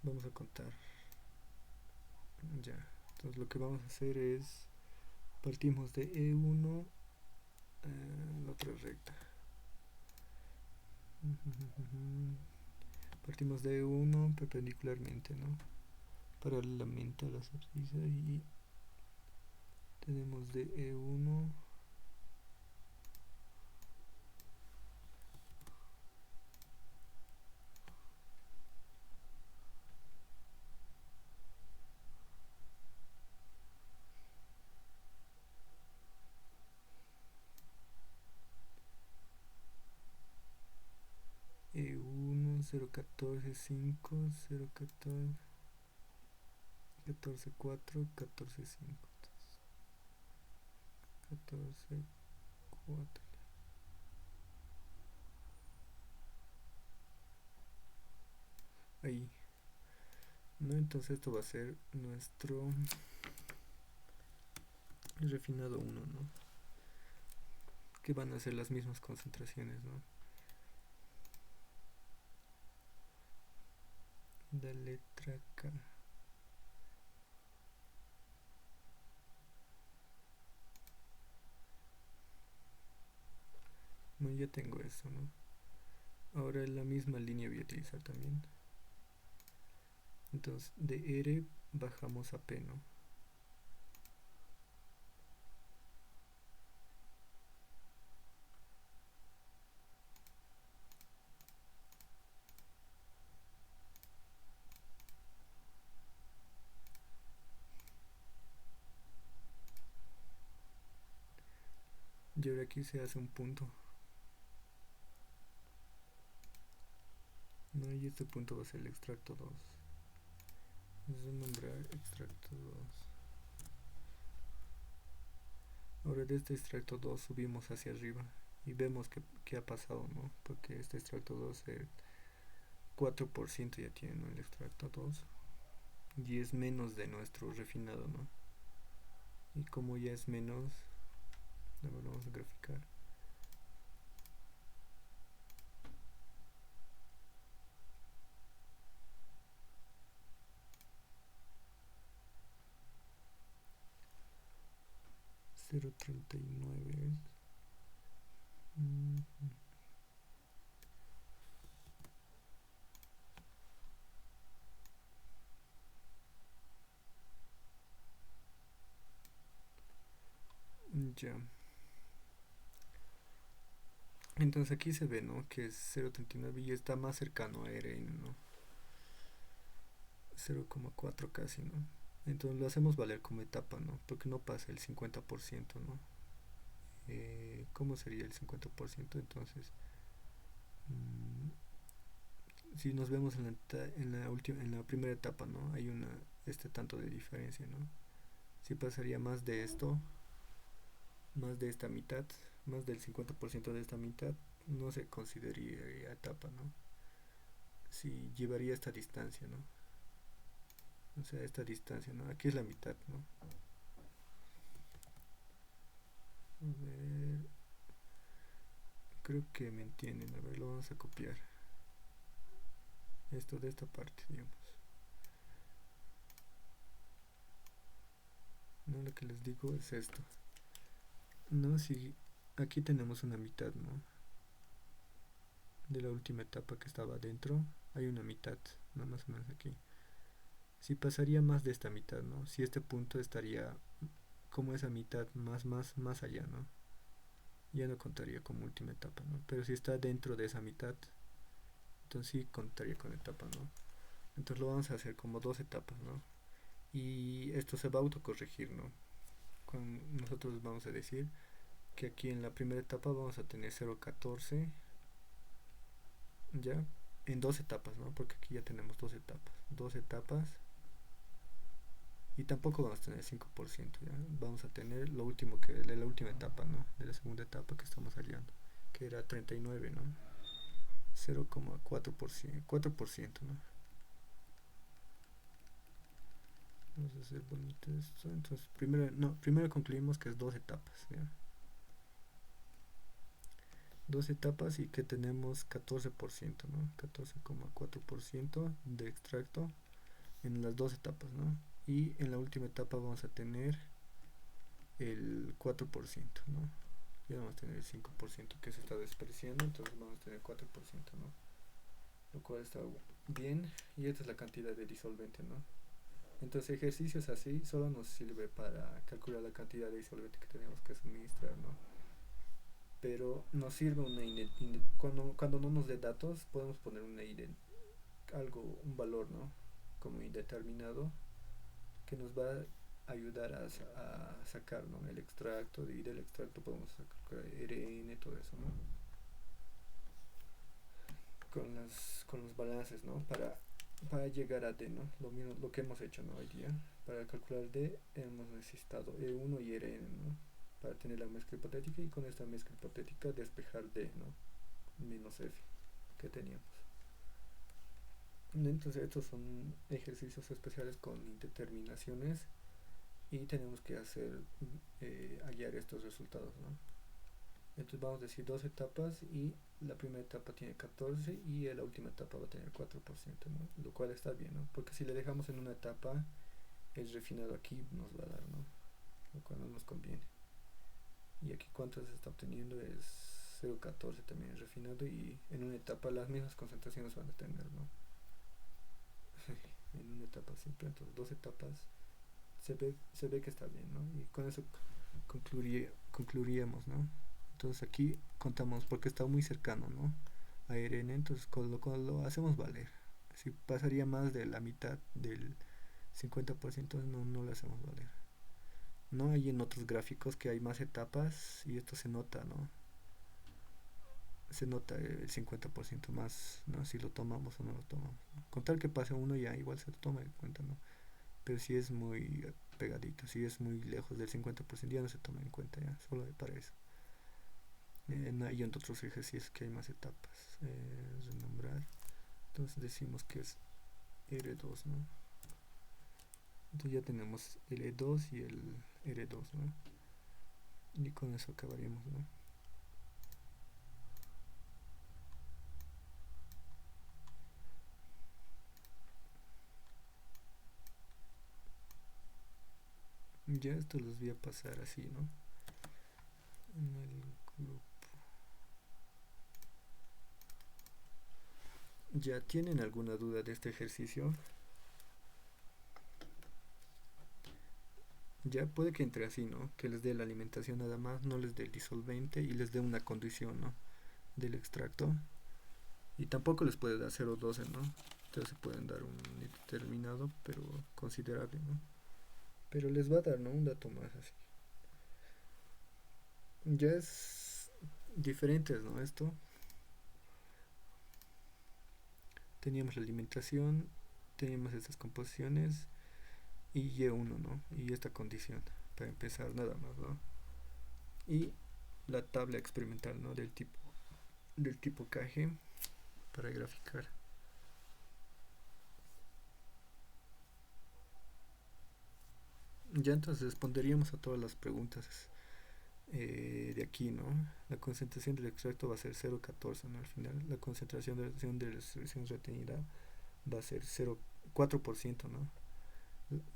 Vamos a contar. Ya. Entonces lo que vamos a hacer es, partimos de E1, la otra recta. Partimos de E1 perpendicularmente, ¿no? Paralelamente a las abscisas y tenemos de E1 E1, 0,14, 5, 0,14, 14, 4, 14, 5, 14, 4. Ahí, ¿no? Entonces esto va a ser nuestro refinado 1, ¿no? Que van a ser las mismas concentraciones, ¿no? La letra K. No, ya tengo eso, ¿no? Ahora la misma línea voy a utilizar también. Entonces de R bajamos a P, ¿no? Y ahora aquí se hace un punto, ¿no? Y este punto va a ser el extracto 2. Vamos a nombrar extracto 2. Ahora de este extracto 2 subimos hacia arriba y vemos que ha pasado, ¿no? Porque este extracto 2, el 4% ya tiene, ¿no? El extracto 2 y es menos de nuestro refinado, ¿no? Y como ya es menos, lo vamos a graficar. Cero 0,39 es. Ya. Entonces aquí se ve, ¿no? Que es 0,39 y está más cercano a RN, ¿no? 0,4 casi, ¿no? Entonces lo hacemos valer como etapa, ¿no? Porque no pasa el 50%, ¿no? ¿Cómo sería el 50%? Entonces, si nos vemos en la primera etapa, ¿no? Hay este tanto de diferencia, ¿no? Si pasaría más de esto, más de esta mitad, más del 50% de esta mitad, no se consideraría etapa, ¿no? Si llevaría esta distancia, ¿no? O sea, esta distancia, ¿no? Aquí es la mitad, ¿no? A ver, creo que me entienden. A ver, lo vamos a copiar. Esto de esta parte, digamos. No, lo que les digo es esto. No, si aquí tenemos una mitad, ¿no? De la última etapa que estaba adentro, hay una mitad, ¿no? Más o menos aquí. Si pasaría más de esta mitad, ¿no? Si este punto estaría como esa mitad más allá, ¿no? Ya no contaría como última etapa, ¿no? Pero si está dentro de esa mitad, entonces sí contaría con etapa, ¿no? Entonces lo vamos a hacer como dos etapas, ¿no? Y esto se va a autocorregir, ¿no? Nosotros vamos a decir que aquí en la primera etapa vamos a tener 0,14, ya, en dos etapas, ¿no? Porque aquí ya tenemos dos etapas, y tampoco vamos a tener 5%, ¿ya? Vamos a tener lo último que de la última etapa, ¿no? De la segunda etapa que estamos hallando, que era 39, ¿no? 0,4%, 4%, ¿no? Vamos a hacer bonito esto. Entonces, primero concluimos que es dos etapas, ¿ya? Dos etapas y que tenemos 14%, ¿no? 14,4% de extracto en las dos etapas, ¿no? Y en la última etapa vamos a tener el 4%, ¿no? Ya vamos a tener el 5% que se está despreciando, entonces vamos a tener 4%, ¿no? Lo cual está bien, y esta es la cantidad de disolvente, ¿no? Entonces ejercicios así solo nos sirve para calcular la cantidad de disolvente que tenemos que suministrar, ¿no? Pero nos sirve cuando no nos dé datos podemos poner un valor, ¿no? Como indeterminado, que nos va a ayudar a sacar, ¿no? El extracto, y del extracto podemos sacar RN, todo eso, ¿no? Con los balances, ¿no? Para llegar a D, ¿no? Lo que hemos hecho, ¿no? Hoy día. Para calcular D hemos necesitado E1 y RN, ¿no? Para tener la mezcla hipotética, y con esta mezcla hipotética despejar D, ¿no? Menos F que teníamos. Entonces estos son ejercicios especiales con indeterminaciones, y tenemos que hallar estos resultados, ¿no? Entonces vamos a decir dos etapas, y la primera etapa tiene 14 y la última etapa va a tener 4%, ¿no? Lo cual está bien, ¿no? Porque si le dejamos en una etapa, el refinado aquí nos va a dar, ¿no? Lo cual no nos conviene. Y aquí cuánto se está obteniendo es 0,14 también el refinado, y en una etapa las mismas concentraciones van a tener, ¿no? En una etapa simple, entonces dos etapas se ve que está bien, ¿no? Y con eso concluiríamos, ¿no? Entonces aquí contamos porque está muy cercano, ¿no? A RN, entonces con lo hacemos valer. Si pasaría más de la mitad del 50%, no lo hacemos valer. No hay en otros gráficos que hay más etapas, y esto se nota, ¿no? Se nota el 50% más, ¿no? Si lo tomamos o no lo tomamos, ¿no? Con tal que pase uno ya igual se toma en cuenta, ¿no? Pero si es muy pegadito, si es muy lejos del 50%, ya no se toma en cuenta, ya, solo para eso. Y en otros ejercicios que hay más etapas. Renombrar. Entonces decimos que es R2, ¿no? Entonces ya tenemos el E2 y el R2, ¿no? Y con eso acabaríamos, ¿no? Ya esto los voy a pasar así, ¿no? En el grupo. ¿Ya tienen alguna duda de este ejercicio? Ya puede que entre así, ¿no? Que les dé la alimentación nada más, no les dé el disolvente, y les dé una condición, ¿no? Del extracto. Y tampoco les puede dar 0,12, ¿no? Entonces se pueden dar un determinado, pero considerable, ¿no? Pero les va a dar, ¿no? Un dato más así. Ya es diferentes, ¿no? Esto. Teníamos la alimentación, teníamos estas composiciones, y Y1, ¿no? Y esta condición, para empezar nada más, ¿no? Y la tabla experimental, ¿no? Del tipo KG para graficar. Ya entonces responderíamos a todas las preguntas de aquí, ¿no? La concentración del extracto va a ser 0,14, ¿no? Al final, la concentración de la solución retenida va a ser 0,4%, ¿no?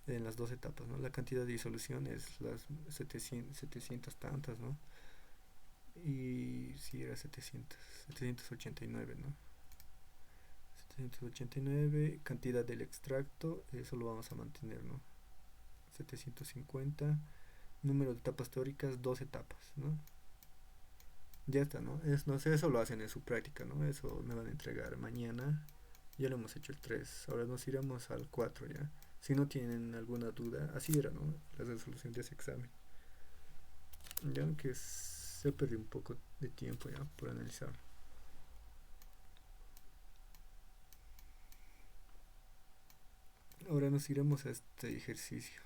En las dos etapas, ¿no? La cantidad de disolución es las 700 tantas, ¿no? Y si era 789, ¿no? 789, cantidad del extracto, eso lo vamos a mantener, ¿no? 750, número de etapas teóricas, dos etapas, ¿no? Ya está, ¿no? No sé, eso lo hacen en su práctica, ¿no? Eso me van a entregar mañana. Ya lo hemos hecho el 3, ahora nos iremos al 4 ya. Si no tienen alguna duda, así era, ¿no? La resolución de ese examen. Ya que se perdió un poco de tiempo ya por analizarlo. Ahora nos iremos a este ejercicio.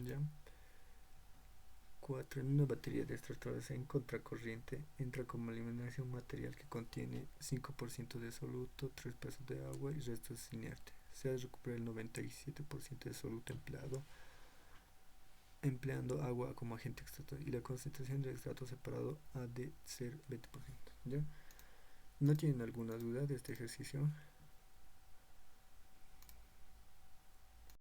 Ya. 4. En una batería de extractores en contracorriente entra como eliminación un material que contiene 5% de soluto, 3 pesos de agua y resto es inerte. Se ha de recuperar el 97% de soluto empleando agua como agente extractor y la concentración del extracto separado ha de ser 20%. ¿Ya? ¿No tienen alguna duda de este ejercicio?